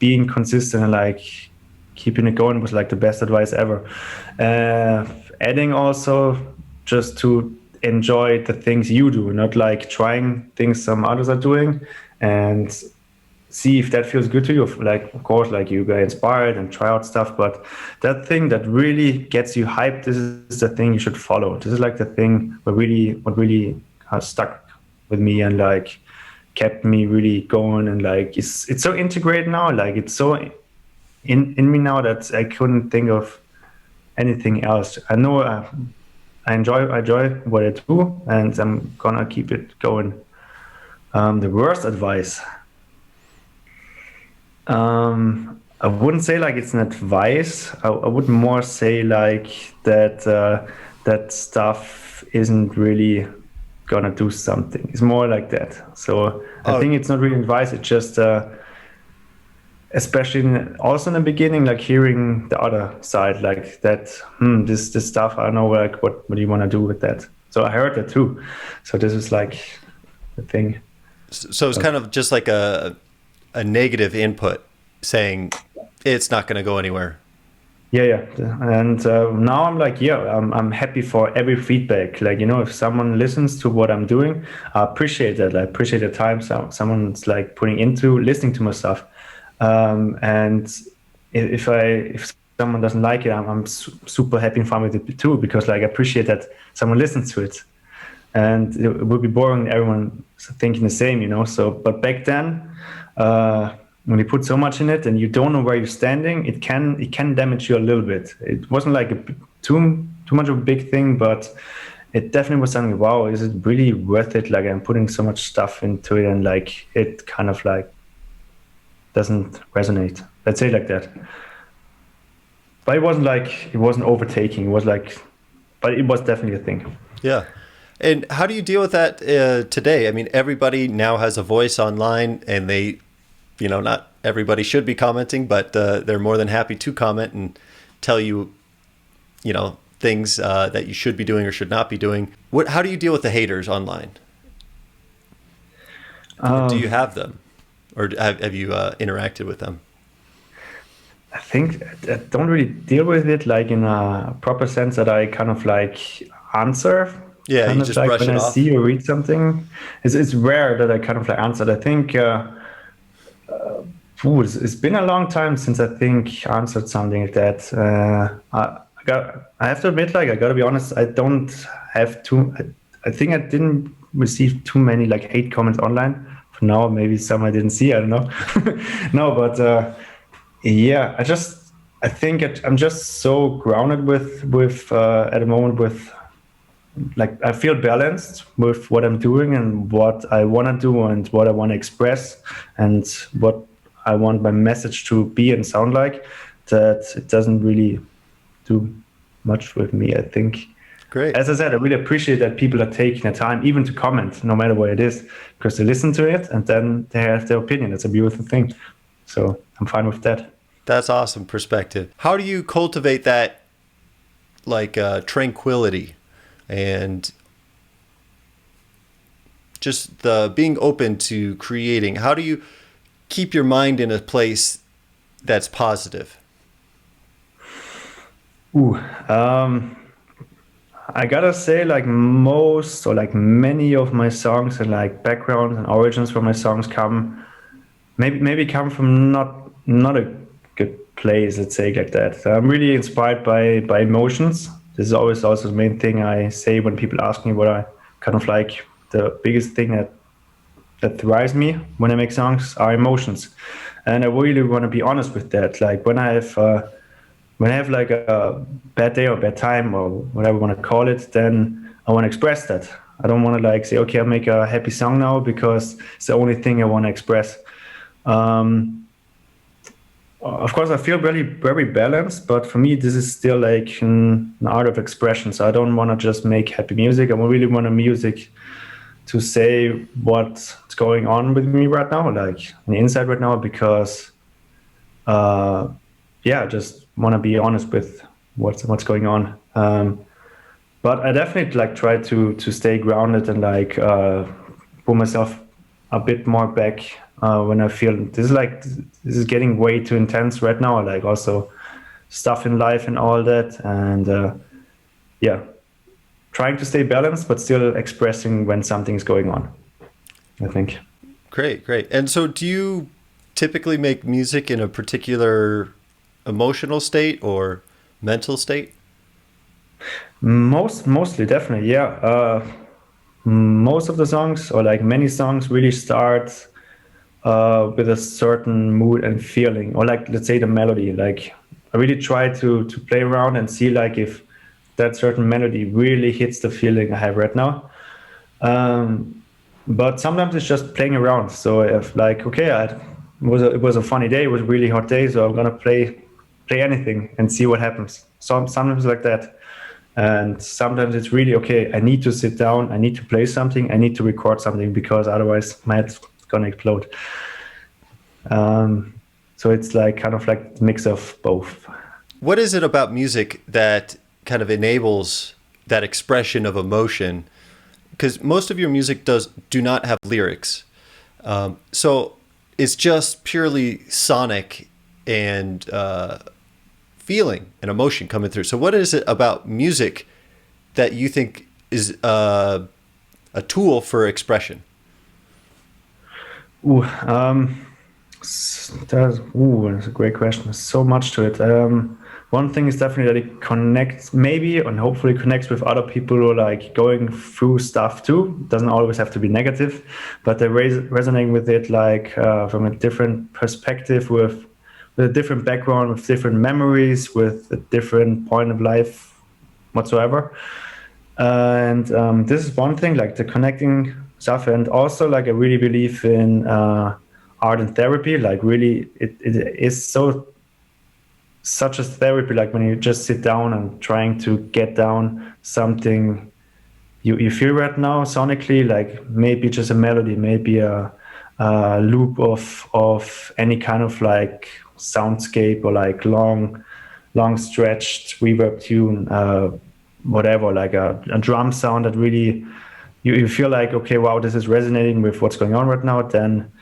being consistent and like keeping it going was like the best advice ever. Adding also just to enjoy the things you do, not like trying things some others are doing, and see if that feels good to you. Like, of course, like you get inspired and try out stuff, but that thing that really gets you hyped, this is the thing you should follow. This is like the thing what really has stuck with me and like kept me really going. And like it's so integrated now, like it's so in me now that I couldn't think of anything else. I know I enjoy what I do, and I'm gonna keep it going. The worst advice. I wouldn't say like it's an advice. I would more say like that that stuff isn't really gonna do something. It's more like that. So I think it's not really advice. It's just especially also in the beginning, like hearing the other side, like that. This stuff. I don't know, like what do you want to do with that? So I heard that too. So this is like the thing. So it's kind of just like a negative input saying it's not going to go anywhere. Yeah. And now I'm like, I'm happy for every feedback. Like, if someone listens to what I'm doing, I appreciate that. I appreciate the time someone's like putting into listening to my stuff. And if someone doesn't like it, I'm super happy and fine with it too, because like I appreciate that someone listens to it. And it would be boring everyone thinking the same, So, but back then, when you put so much in it and you don't know where you're standing, it can damage you a little bit. It wasn't like too much of a big thing, but it definitely was something. Wow, is it really worth it? Like I'm putting so much stuff into it, and like it kind of like doesn't resonate. Let's say like that. But it wasn't overtaking. It was like, but it was definitely a thing. Yeah. And how do you deal with that today? I mean, everybody now has a voice online, and they, not everybody should be commenting, but they're more than happy to comment and tell you, things that you should be doing or should not be doing. How do you deal with the haters online? Do you have them, or have you interacted with them? I think I don't really deal with it like in a proper sense that I kind of like answer. Yeah, kind you of just like brush when it I off. see or read something. It's rare that I kind of like answered. I think it's been a long time since I think answered something like that. I have to admit, like I gotta be honest, I don't have too. I think I didn't receive too many like hate comments online. For now, maybe some I didn't see. I don't know. No, but yeah, I think I'm just so grounded with at the moment with like I feel balanced with what I'm doing and what I want to do and what I want to express and what I want my message to be and sound like, that it doesn't really do much with me, I think. Great. As I said, I really appreciate that people are taking the time even to comment, no matter what it is, because they listen to it and then they have their opinion. It's a beautiful thing. So I'm fine with that. That's awesome perspective. How do you cultivate that, like tranquility and just the being open to creating? How do you keep your mind in a place that's positive? I gotta say, like most or like many of my songs and like backgrounds and origins for my songs come come from not a good place, let's say like that. I'm really inspired by emotions. This is always also the main thing I say when people ask me what I kind of like the biggest thing that drives me when I make songs are emotions. And I really want to be honest with that. Like when I have like a bad day or bad time or whatever you want to call it, then I want to express that. I don't want to like say, okay, I'll make a happy song now because it's the only thing I want to express. Of course, I feel very, very balanced, but for me, this is still like an art of expression. So I don't want to just make happy music. I really want music to say what's going on with me right now, like on the inside right now, because I just want to be honest with what's going on. But I definitely like try to stay grounded and like pull myself a bit more back when I feel this is getting way too intense right now. Like also stuff in life and all that, and trying to stay balanced but still expressing when something's going on, I think. Great. And so do you typically make music in a particular emotional state or mental state? Mostly, definitely, yeah. Most of the songs, or like many songs, really start with a certain mood and feeling, or like let's say the melody. Like I really try to play around and see like if that certain melody really hits the feeling I have right now. But sometimes it's just playing around. So if like it was a funny day, it was a really hot day, so I'm gonna play anything and see what happens. So sometimes like that. And sometimes it's really okay, I need to sit down, I need to play something, I need to record something because otherwise my head's gonna explode. So it's like kind of like a mix of both. What is it about music that kind of enables that expression of emotion? Because most of your music do not have lyrics. So it's just purely sonic and feeling and emotion coming through. So what is it about music that you think is a tool for expression? That's a great question. There's so much to it. One thing is definitely that it connects, maybe, and hopefully connects with other people who are like going through stuff too. It doesn't always have to be negative, but they're resonating with it like from a different perspective, with a different background, with different memories, with a different point of life whatsoever. And this is one thing, like the connecting stuff. And also like I really believe in art and therapy. Like really, it is such a therapy. Like when you just sit down and trying to get down something you feel right now sonically, like maybe just a melody, maybe a loop of any kind of like soundscape or like long stretched reverb tune, whatever, like a drum sound that really you feel like, okay, wow, this is resonating with what's going on right now. Then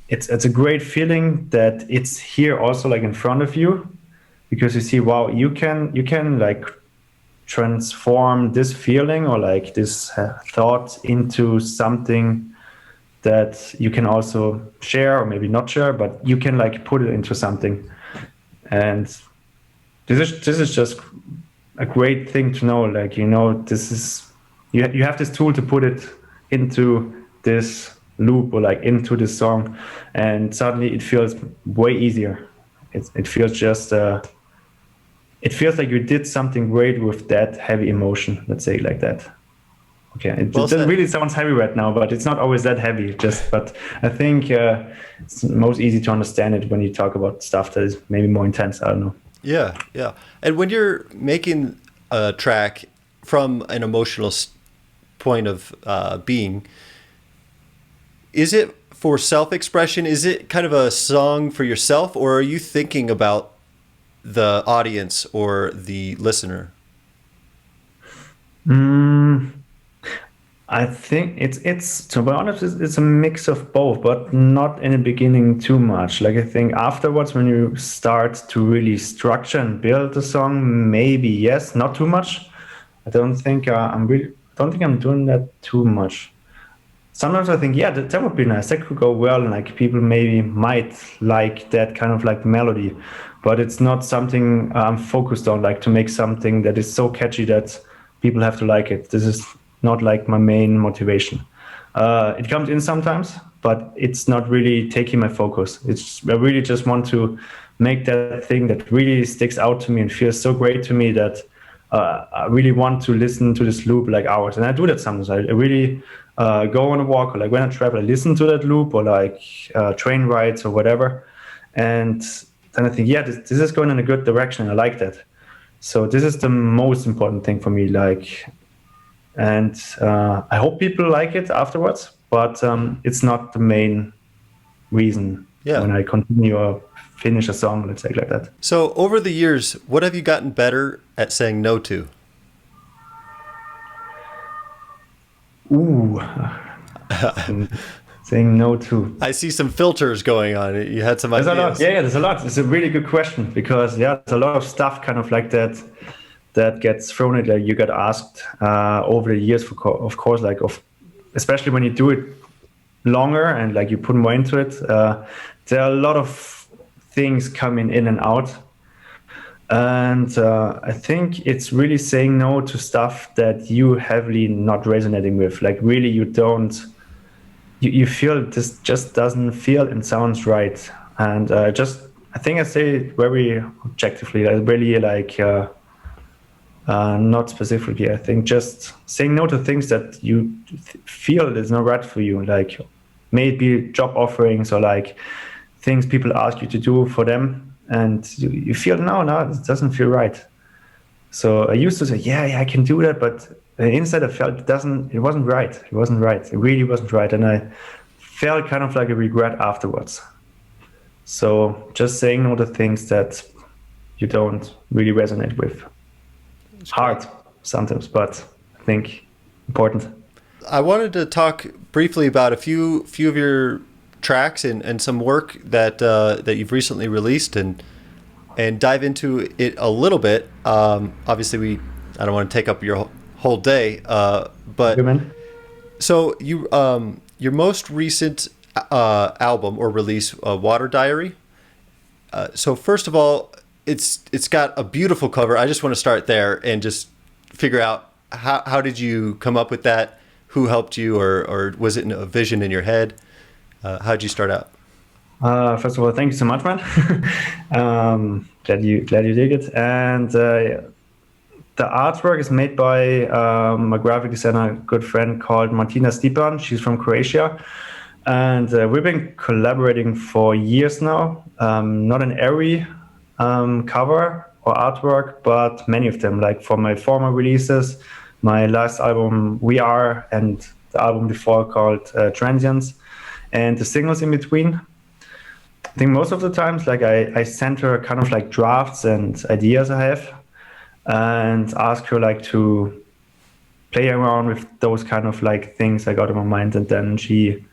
it's a great feeling that it's here also like in front of you, because you see, wow, you can like transform this feeling or like this thought into something that you can also share, or maybe not share, but you can like put it into something. And this is just a great thing to know. Like, this is you have this tool to put it into this loop or like into this song, and suddenly it feels way easier. It feels just it feels like you did something great with that heavy emotion, let's say like that. Okay, it really sounds heavy right now, but it's not always that heavy. But I think it's most easy to understand it when you talk about stuff that is maybe more intense. I don't know. Yeah. And when you're making a track from an emotional point of being, is it for self-expression? Is it kind of a song for yourself, or are you thinking about the audience or the listener? I think it's to be honest, it's a mix of both, but not in the beginning too much. Like I think afterwards, when you start to really structure and build the song, maybe yes, not too much. I don't think I'm doing that too much. Sometimes I think, yeah, that would be nice. That could go well, and like people maybe might like that kind of like melody, but it's not something I'm focused on, like to make something that is so catchy that people have to like it. This is not like my main motivation. It comes in sometimes, but it's not really taking my focus. I really just want to make that thing that really sticks out to me and feels so great to me that I really want to listen to this loop like hours. And I do that sometimes. I really go on a walk, or like when I travel, I listen to that loop, or like train rides or whatever. And then I think, yeah, this is going in a good direction. I like that. So this is the most important thing for me. Like, and I hope people like it afterwards, but it's not the main reason when I continue or finish a song, let's say like that. So over the years, what have you gotten better at saying no to? Ooh, saying no to. I see some filters going on. You had some ideas. There's a lot. Yeah, there's a lot. It's a really good question, because there's a lot of stuff kind of like that gets thrown at you get asked over the years, of course, like especially when you do it longer and like you put more into it. There are a lot of things coming in and out. And I think it's really saying no to stuff that you heavily not resonating with. Like really you feel this just doesn't feel and sounds right. And I think I say it very objectively, like really like not specifically. I think just saying no to things that you feel is not right for you, like maybe job offerings or like things people ask you to do for them, and you feel no, it doesn't feel right. So I used to say, yeah, I can do that, but inside I felt it wasn't right. It really wasn't right, and I felt kind of like a regret afterwards. So just saying no to things that you don't really resonate with. It's hard sometimes, but I think important. I wanted to talk briefly about a few of your tracks and some work that you've recently released, and dive into it a little bit. Obviously, I don't want to take up your whole day, but so you your most recent album or release, Water Diary. So first of all, it's got a beautiful cover. I just want to start there and just figure out how did you come up with that? Who helped you, or was it a vision in your head? How did you start out? First of all, thank you so much, man. Glad you dig it. And the artwork is made by a graphic designer, good friend called Martina Stipan. She's from Croatia. And we've been collaborating for years now. Not in every cover or artwork, but many of them. Like for my former releases, my last album We Are, and the album before called Transients, and the singles in between. I think most of the times, like I send her kind of like drafts and ideas I have, and ask her like to play around with those kind of like things I got in my mind, and then she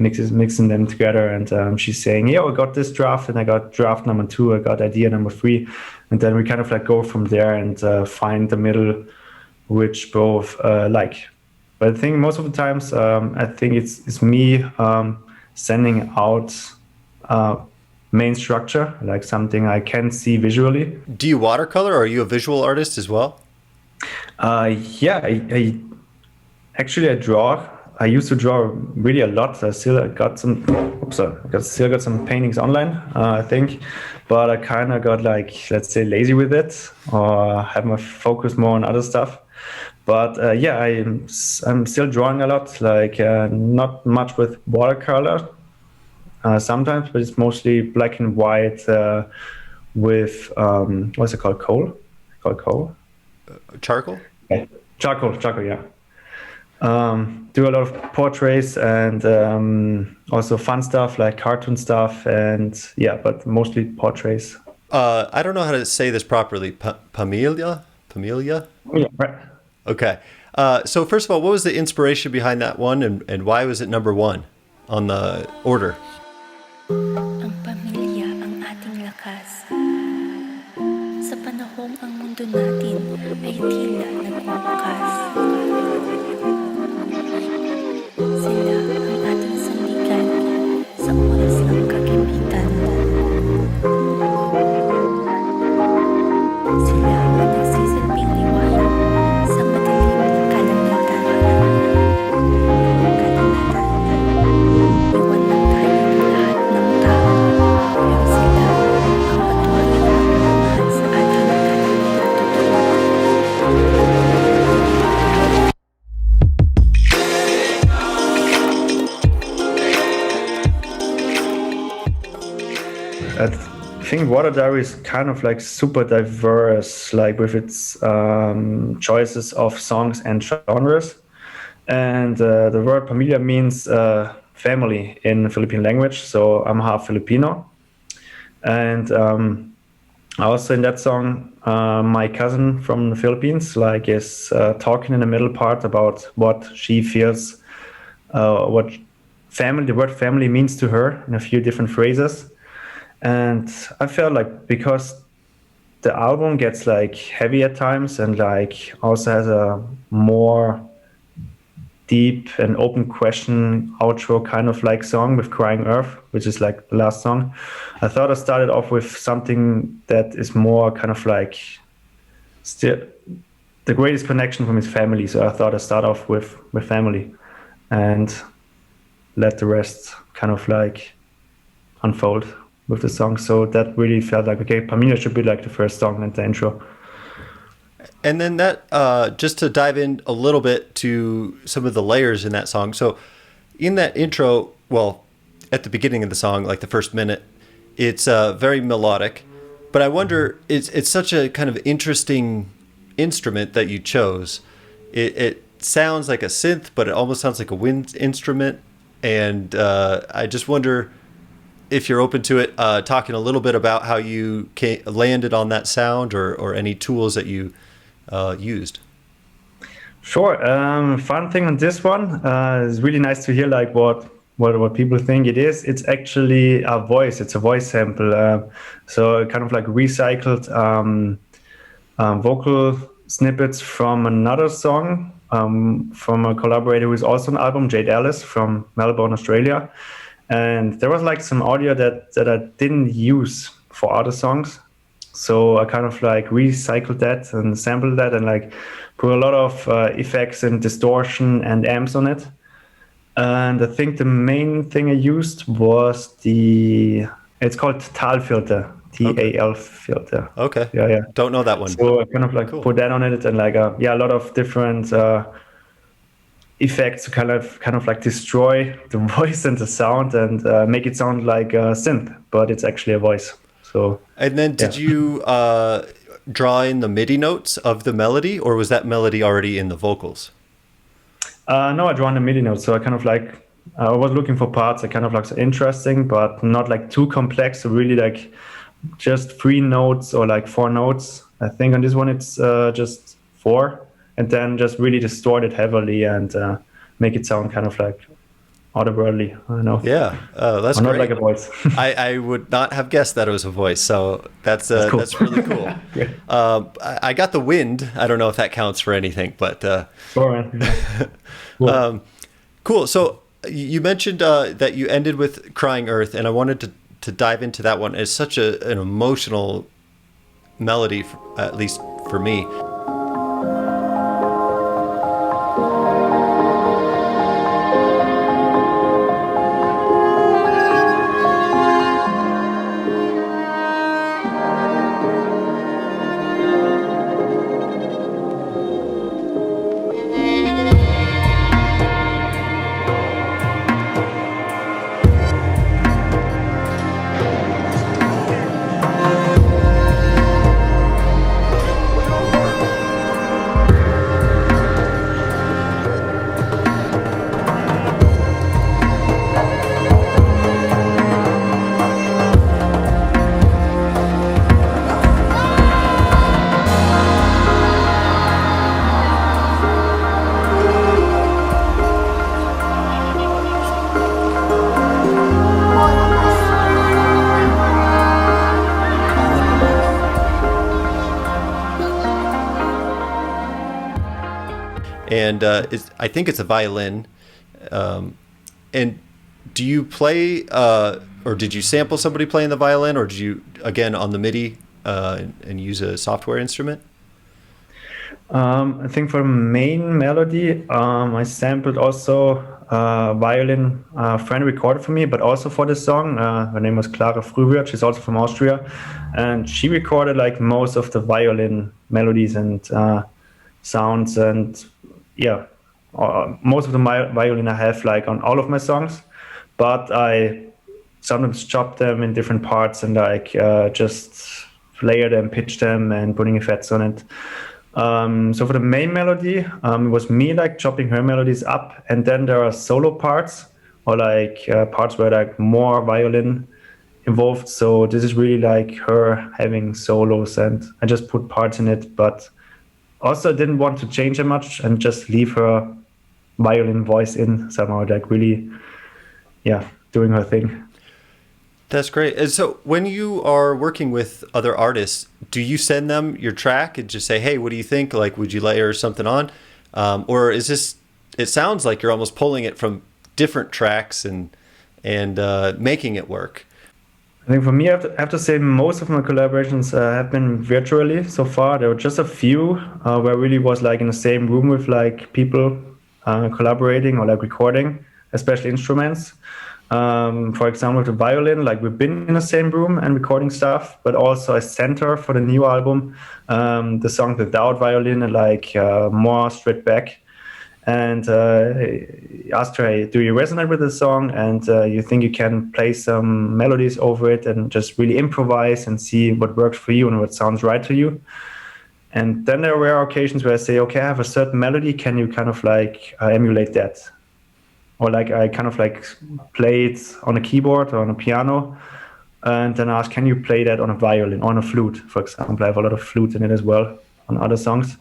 mixing them together, and she's saying, yeah, I got this draft, and I got draft number 2, I got idea number 3, and then we kind of like go from there and find the middle, which both like. But I think most of the times, I think it's me sending out main structure, like something I can see visually. Do you watercolor, or are you a visual artist as well? Yeah, I actually I draw. I used to draw really a lot. I still got some. Still got some paintings online, I think, but I kind of got like, let's say, lazy with it, or have my focus more on other stuff. But yeah, I'm still drawing a lot. Like not much with watercolor sometimes, but it's mostly black and white with what's it called? Coal. Charcoal. Yeah. Charcoal. Yeah. Do a lot of portraits and also fun stuff like cartoon stuff, and yeah, but mostly portraits. I don't know how to say this properly. Pamelia? Yeah, right. Okay. So first of all, what was the inspiration behind that one, and why was it number 1 on the order? Ang pamilya ang ating lakas. Sa panahong ang mundo natin ay tila nagwawakas. Sila ang ating sandigan sa oras ng kagipitan. Sila ang nagsisilbing liwanag sa madilim na kalangitan. Iwan lang tayo ng lahat ng tao, pero sila ang patuloy na magmamahal sa ating natutunan. I think Water Diary is kind of like super diverse, like with its choices of songs and genres. And the word pamilya means family in Philippine language. So I'm half Filipino. And also in that song, my cousin from the Philippines is talking in the middle part about what she feels, what the word family means to her in a few different phrases. And I felt like because the album gets like heavy at times and like also has a more deep and open question outro kind of like song with Crying Earth, which is like the last song, I thought I started off with something that is more kind of like still the greatest connection from his family. So I thought I start off with family and let the rest kind of like unfold with the song. So that really felt like, okay, Pamilya should be like the first song and the intro. And then that, just to dive in a little bit to some of the layers in that song. So in that intro, well, at the beginning of the song, like the first minute, it's very melodic, but I wonder, it's such a kind of interesting instrument that you chose. It sounds like a synth, but it almost sounds like a wind instrument. And I just wonder if you're open to it, talking a little bit about how you landed on that sound, or any tools that you used. Sure. Fun thing on this one is really nice to hear like what people think it is. It's actually a voice. It's a voice sample. So kind of like recycled vocal snippets from another song from a collaborator who is also on the album, Jade Ellis from Melbourne, Australia. And there was like some audio that I didn't use for other songs. So I kind of like recycled that and sampled that and like put a lot of effects and distortion and amps on it. And I think the main thing I used was it's called Tal filter, TAL filter. Okay. Yeah. Don't know that one. So I kind of like put that on it and like, a lot of different effects to kind of like destroy the voice and the sound and make it sound like a synth, but it's actually a voice. So. And then did you draw in the MIDI notes of the melody, or was that melody already in the vocals? No, I drew on the MIDI notes. So I kind of like, I was looking for parts that kind of like interesting, but not like too complex. So really like just 3 notes or like 4 notes. I think on this one it's just 4, and then just really distort it heavily and make it sound kind of like otherworldly. I know. Yeah, that's or not great. like a voice. I would not have guessed that it was a voice, so that's cool. That's really cool. Yeah. I got the wind. I don't know if that counts for anything, but Sure, man. Yeah. Cool. Cool. So you mentioned that you ended with Crying Earth, and I wanted to dive into that one. It's such an emotional melody, at least for me. And I think it's a violin. And do you play, or did you sample somebody playing the violin, or did you, again, on the MIDI and use a software instrument? I think for the main melody, I sampled also violin friend recorded for me, but also for the song. Her name was Clara Frühwirt. She's also from Austria, and she recorded like most of the violin melodies and sounds, and yeah, most of the violin I have like on all of my songs, but I sometimes chop them in different parts and like just layer them, pitch them, and putting effects on it. So for the main melody, it was me like chopping her melodies up, and then there are solo parts or like parts where like more violin involved. So this is really like her having solos, and I just put parts in it, but also didn't want to change it much and just leave her violin voice in somehow, like really, yeah, doing her thing. That's great. And so when you are working with other artists, do you send them your track and just say, hey, what do you think? Like, would you layer something on? Or is this, it sounds like you're almost pulling it from different tracks and making it work. I think for me, I have to say most of my collaborations have been virtually so far. There were just a few where I really was like in the same room with like people collaborating or like recording, especially instruments. For example, the violin, like we've been in the same room and recording stuff, but also I sent her for the new album the song without violin and like more straight back. And asked her, hey, do you resonate with the song? And you think you can play some melodies over it and just really improvise and see what works for you and what sounds right to you? And then there were occasions where I say, okay, I have a certain melody. Can you kind of like emulate that? Or like I kind of like play it on a keyboard or on a piano, and then ask, can you play that on a violin, on a flute, for example? I have a lot of flute in it as well on other songs.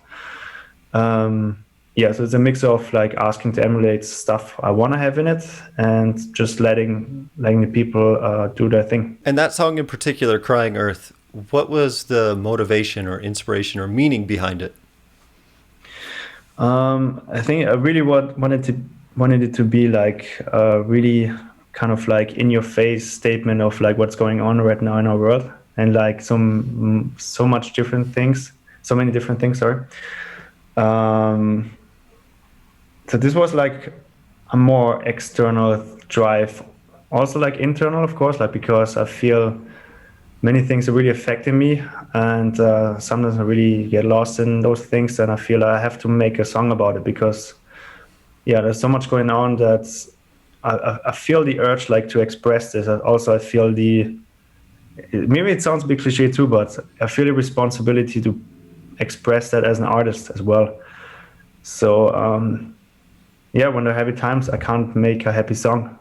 Yeah, so it's a mix of like asking to emulate stuff I want to have in it and just letting the people do their thing. And that song in particular, Crying Earth, what was the motivation or inspiration or meaning behind it? I think I really wanted it to be like a really kind of like in your face statement of like what's going on right now in our world, and like so many different things, sorry. So this was like a more external drive, also like internal, of course, like because I feel many things are really affecting me, and sometimes I really get lost in those things, and I feel I have to make a song about it because, yeah, there's so much going on that I feel the urge like to express this. Also, I feel maybe it sounds a bit cliche too, but I feel the responsibility to express that as an artist as well. So yeah, when there are heavy times, I can't make a happy song.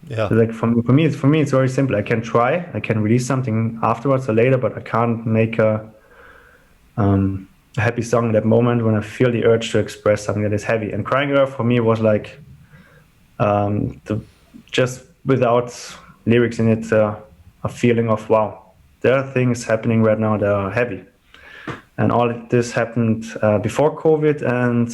Yeah. So like for me, it's very simple. I can try, I can release something afterwards or later, but I can't make a happy song at that moment when I feel the urge to express something that is heavy. And Crying Earth for me was like just without lyrics in it, a feeling of wow, there are things happening right now that are heavy, and all of this happened before COVID and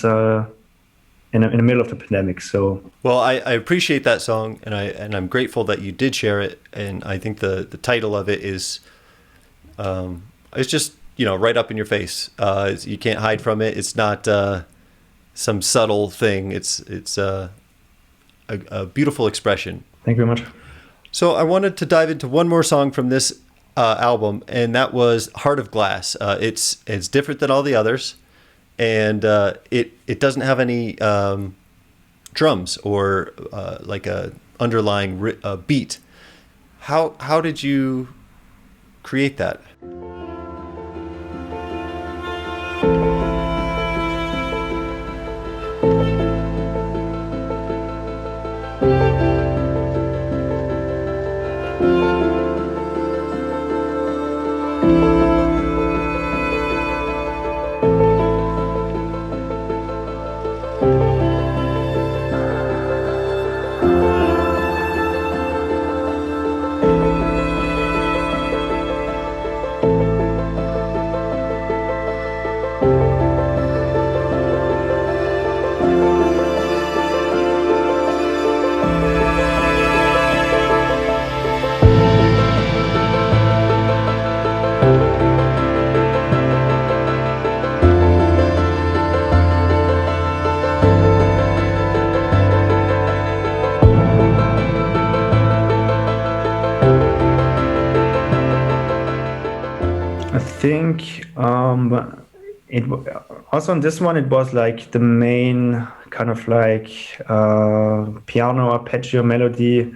in the middle of the pandemic. So well, I appreciate that song, and I'm grateful that you did share it. And I think the title of it is it's just, you know, right up in your face. You can't hide from it. It's not some subtle thing. It's a beautiful expression. thank you very much. So I wanted to dive into one more song from this album, and that was Heart of Glass. It's different than all the others, and it doesn't have any drums or like a underlying beat. How did you create that? I think it also on this one it was like the main kind of like piano arpeggio melody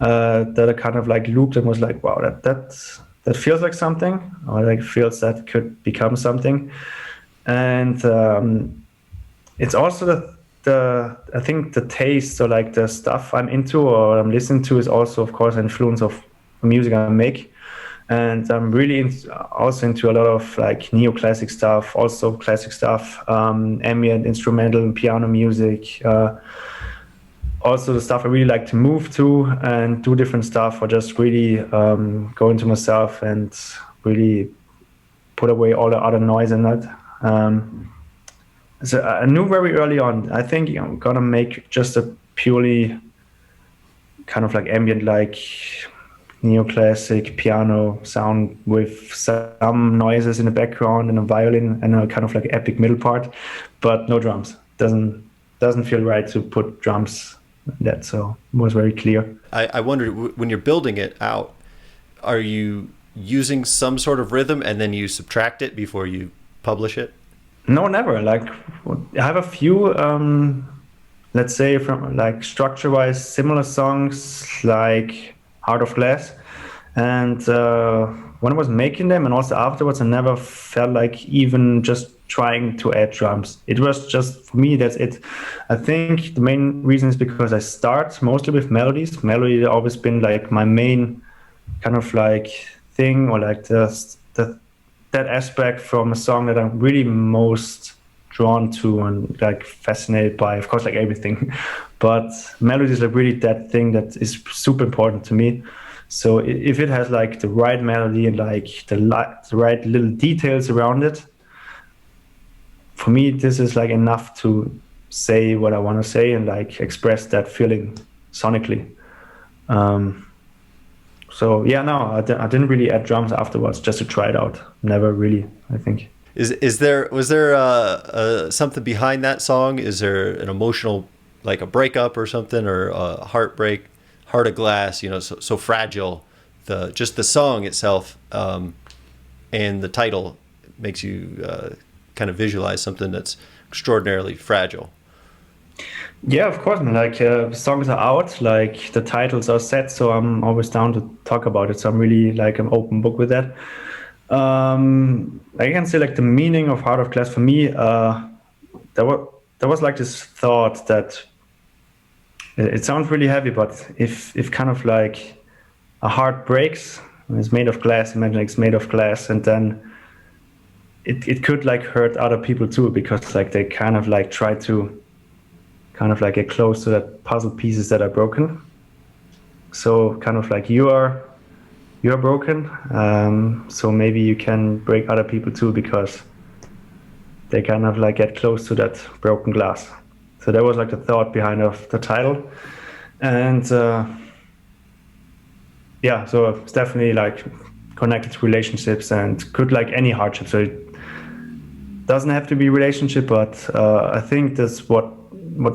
that I kind of like looped and was like, wow, that feels like something, or like feels that could become something. And it's also the I think the taste, or like the stuff I'm into or I'm listening to, is also of course an influence of the music I make. And I'm really also into a lot of like neoclassic stuff, also classic stuff, ambient, instrumental, and piano music. Also the stuff I really like to move to and do different stuff, or just really go into myself and really put away all the other noise in that. So I knew very early on, I think I'm gonna make just a purely kind of like ambient, like neoclassic piano sound with some noises in the background and a violin and a kind of like epic middle part, but no drums. Doesn't feel right to put drums in that, so it was very clear. I wondered, when you're building it out, are you using some sort of rhythm and then you subtract it before you publish it? No, never. Like I have a few let's say from like structure wise similar songs like Heart of Glass, and when I was making them and also afterwards, I never felt like even just trying to add drums. It was just, for me, that's it. I think the main reason is because I start mostly with melodies. Melody has always been like my main kind of like thing, or like that aspect from a song that I'm really most drawn to and like fascinated by, of course, like everything. But melody is like really that thing that is super important to me. So if it has like the right melody and like the right little details around it, for me, this is like enough to say what I want to say and like express that feeling sonically. So yeah, no, I didn't really add drums afterwards just to try it out. Never really, I think. Was there something behind that song? Is there an emotional, like a breakup or something, or a heartbreak, Heart of Glass? You know, so fragile. Just the song itself, and the title makes you kind of visualize something that's extraordinarily fragile. Yeah, of course, man. Like songs are out, like the titles are set, so I'm always down to talk about it. So I'm really like an open book with that. I can say like the meaning of Heart of Glass for me. There was like this thought that it sounds really heavy, but if kind of like a heart breaks, and it's made of glass. Imagine it's made of glass, and then it could like hurt other people too, because like they kind of like try to kind of like get close to that puzzle pieces that are broken. So kind of like you're broken, so maybe you can break other people too, because they kind of like get close to that broken glass. So that was like the thought behind of the title, and yeah, so it's definitely like connected to relationships and could like any hardship. So it doesn't have to be relationship, but I think that's what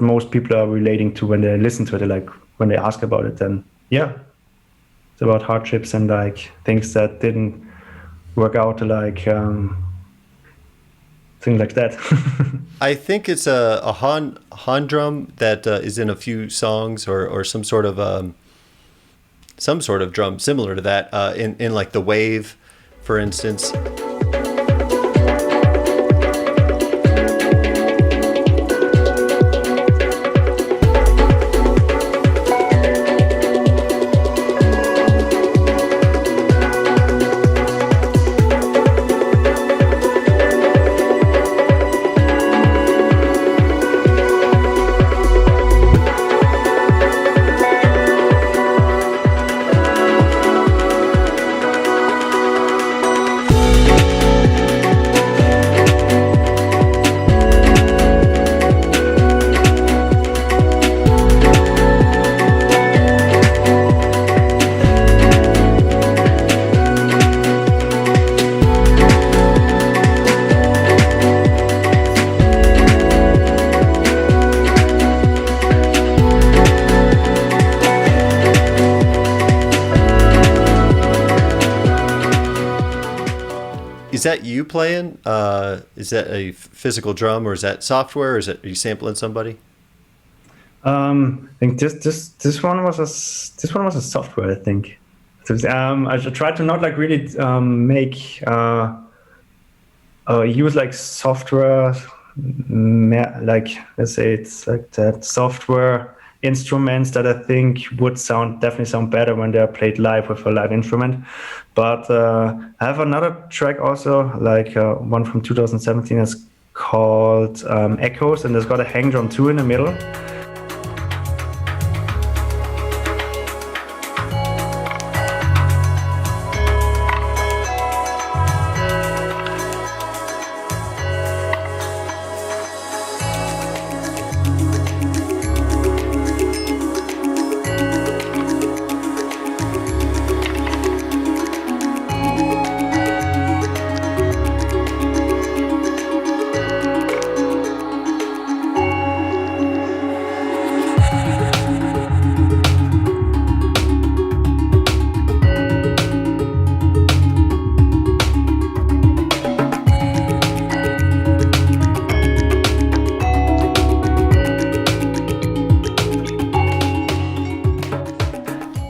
most people are relating to when they listen to it, like when they ask about it. Then yeah, it's about hardships and like things that didn't work out, like things like that. I think it's a Han drum that is in a few songs, or some sort of drum similar to that in like the wave, for instance. Is that you playing? Is that a physical drum, or is that software? Or are you sampling somebody? I think this one was a software. I think. I tried to not like really make use like software, like let's say it's like that software instruments that I think would definitely sound better when they're played live with a live instrument. But I have another track also, like one from 2017, is called Echoes, and there's got a hang drum too in the middle.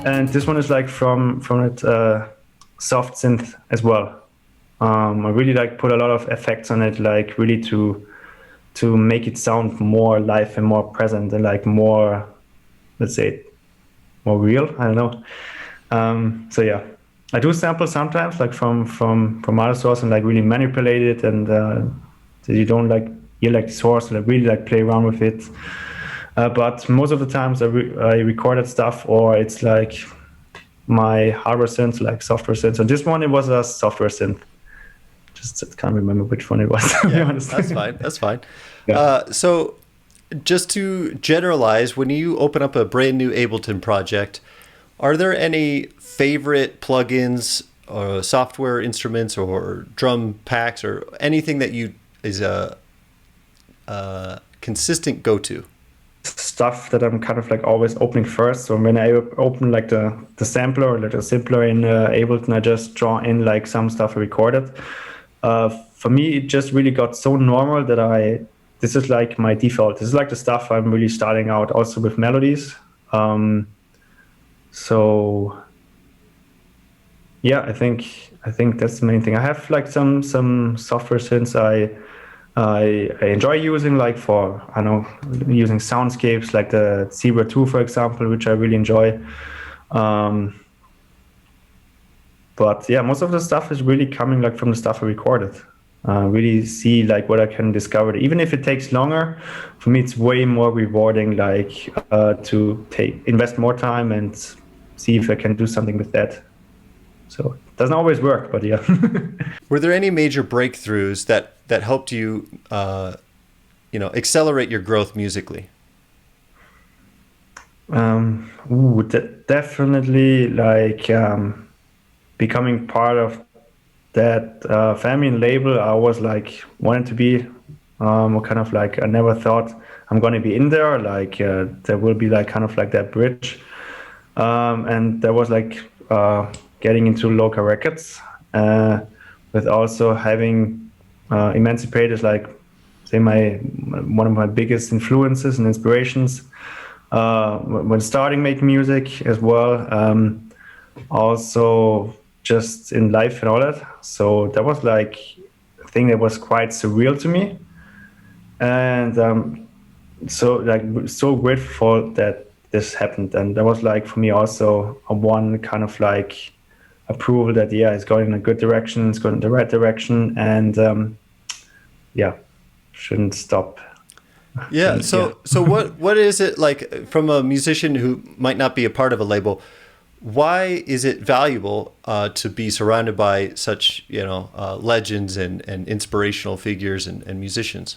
And this one is like from it soft synth as well. I really like put a lot of effects on it, like really to make it sound more live and more present and like more, let's say, more real. I don't know. So yeah, I do sample sometimes, like from other source, and like really manipulate it, and so you don't like hear like the source, and like really like play around with it. But most of the times I recorded stuff, or it's like my hardware synth, like software synth. So this one, it was a software synth. Just can't remember which one it was. To be honest. That's fine. That's fine. Yeah. So just to generalize, when you open up a brand new Ableton project, are there any favorite plugins or software instruments or drum packs or anything that is a consistent go-to? Stuff that I'm kind of like always opening first. So when I open like the sampler or like the simpler in Ableton, I just draw in like some stuff I recorded. For me, it just really got so normal that I this is like my default. This is like the stuff I'm really starting out also with melodies. So yeah, I think that's the main thing. I have like some software synths I enjoy using, like for, I don't know, using soundscapes like the Zebra 2, for example, which I really enjoy. But yeah, most of the stuff is really coming like from the stuff I recorded. Really see like what I can discover. Even if it takes longer, for me it's way more rewarding, like to invest more time and see if I can do something with that. So it doesn't always work, but yeah. Were there any major breakthroughs that helped you, accelerate your growth musically? Definitely like becoming part of that family and label. I was like wanted to be kind of like, I never thought I'm going to be in there. Like there will be like kind of like that bridge, and there was like getting into Loci Records, with also having Emancipators, like say one of my biggest influences and inspirations when starting making music as well. Also just in life and all that. So that was like a thing that was quite surreal to me, and so like so grateful that this happened. And that was like for me also a one kind of like approval that it's going in a good direction, it's going in the right direction, and shouldn't stop. Yeah. So what is it like from a musician who might not be a part of a label? Why is it valuable to be surrounded by such legends and inspirational figures and musicians?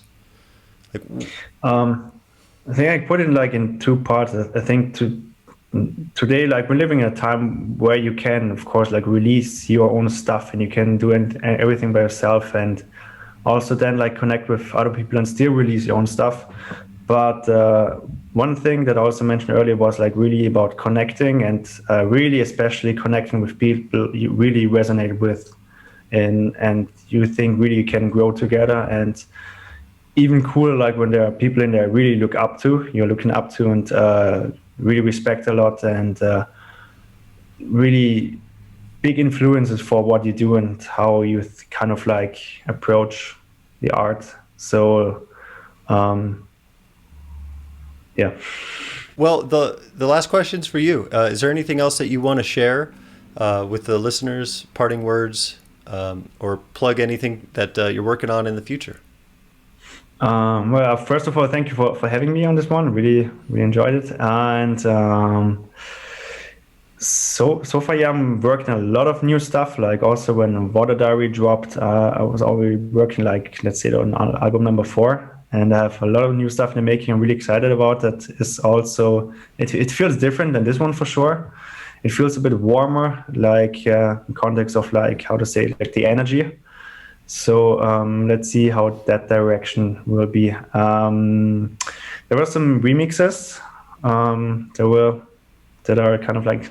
Like, I think I put it like in two parts. I think today, like we're living in a time where you can, of course, like release your own stuff and you can do everything by yourself, and also then like connect with other people and still release your own stuff. But one thing that I also mentioned earlier was like really about connecting, and really especially connecting with people you really resonate with, and you think really you can grow together. And even cooler, like when there are people in there really you're looking up to and really respect a lot, and really big influences for what you do and how you kind of like approach the art. So yeah. Well, the last question's for you. Is there anything else that you want to share with the listeners, parting words, or plug anything that you're working on in the future? Well, first of all, thank you for having me on this one. Really enjoyed it. And so far, I'm working a lot of new stuff. Like also when Water Diary dropped, I was already working like, let's say, on album number 4. And I have a lot of new stuff in the making. I'm really excited about that. Is also, it feels different than this one for sure. It feels a bit warmer, like in context of like, how to say, like the energy. So let's see how that direction will be. There were some remixes that are kind of like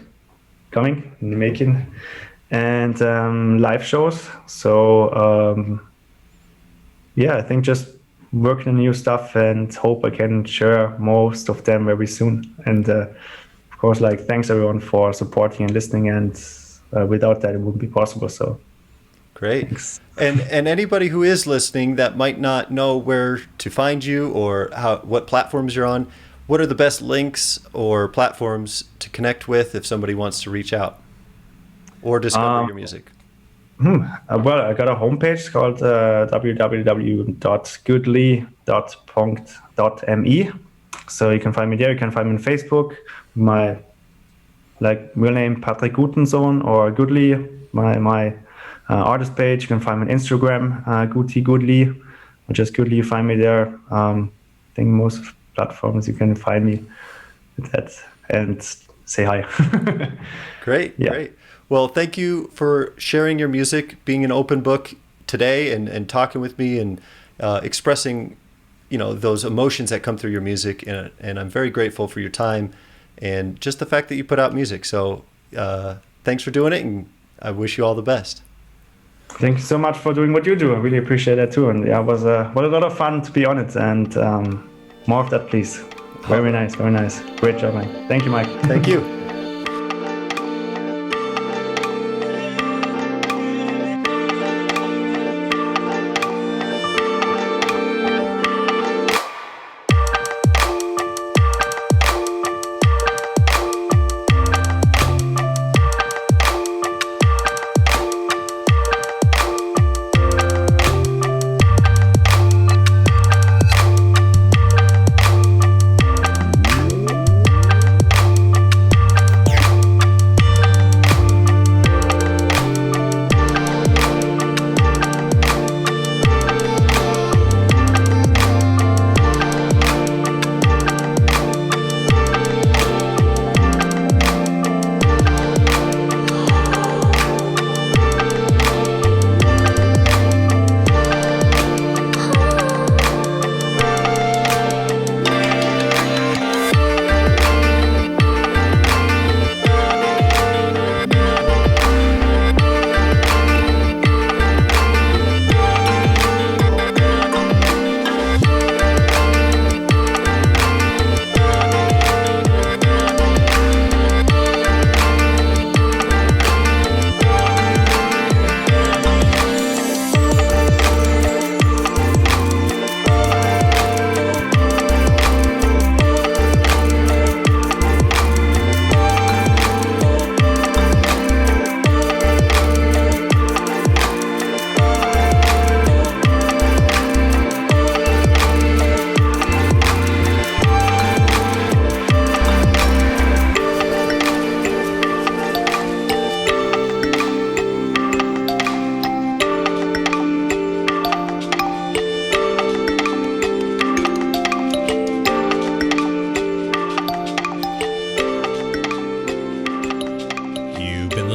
coming in the making, and live shows. So I think just working on new stuff and hope I can share most of them very soon. And of course, like thanks everyone for supporting and listening. And without that, it wouldn't be possible. So. Great. Thanks. And anybody who is listening that might not know where to find you or what platforms you're on, what are the best links or platforms to connect with if somebody wants to reach out or discover your music? Well, I got a homepage called www.goodly.me. So you can find me there. You can find me on Facebook. My real name Patrick Gutensohn, or Goodly. My artist page. You can find me on Instagram, Goodly, or just Goodly. You find me there. I think most platforms you can find me with that and say hi. Great. Well, thank you for sharing your music, being an open book today, and talking with me and expressing, those emotions that come through your music. And I'm very grateful for your time and just the fact that you put out music. So thanks for doing it, and I wish you all the best. Thank you so much for doing what you do. I really appreciate that too. And yeah, it was a lot of fun, to be honest. And more of that, please. Very nice, very nice. Great job, Mike. Thank you, Mike. Thank you.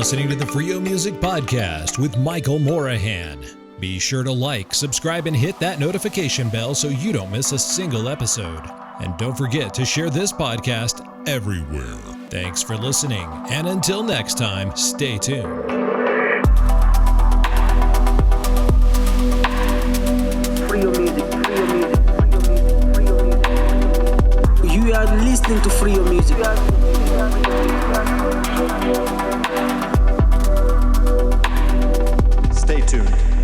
Listening to the Freio Music Podcast with Michael Morahan. Be sure to like, subscribe, and hit that notification bell so you don't miss a single episode. And don't forget to share this podcast everywhere. Thanks for listening, and until next time, stay tuned. Freio Music, Freio Music, Freio Music, Freio Music. You are listening to Freio Music. Stay tuned.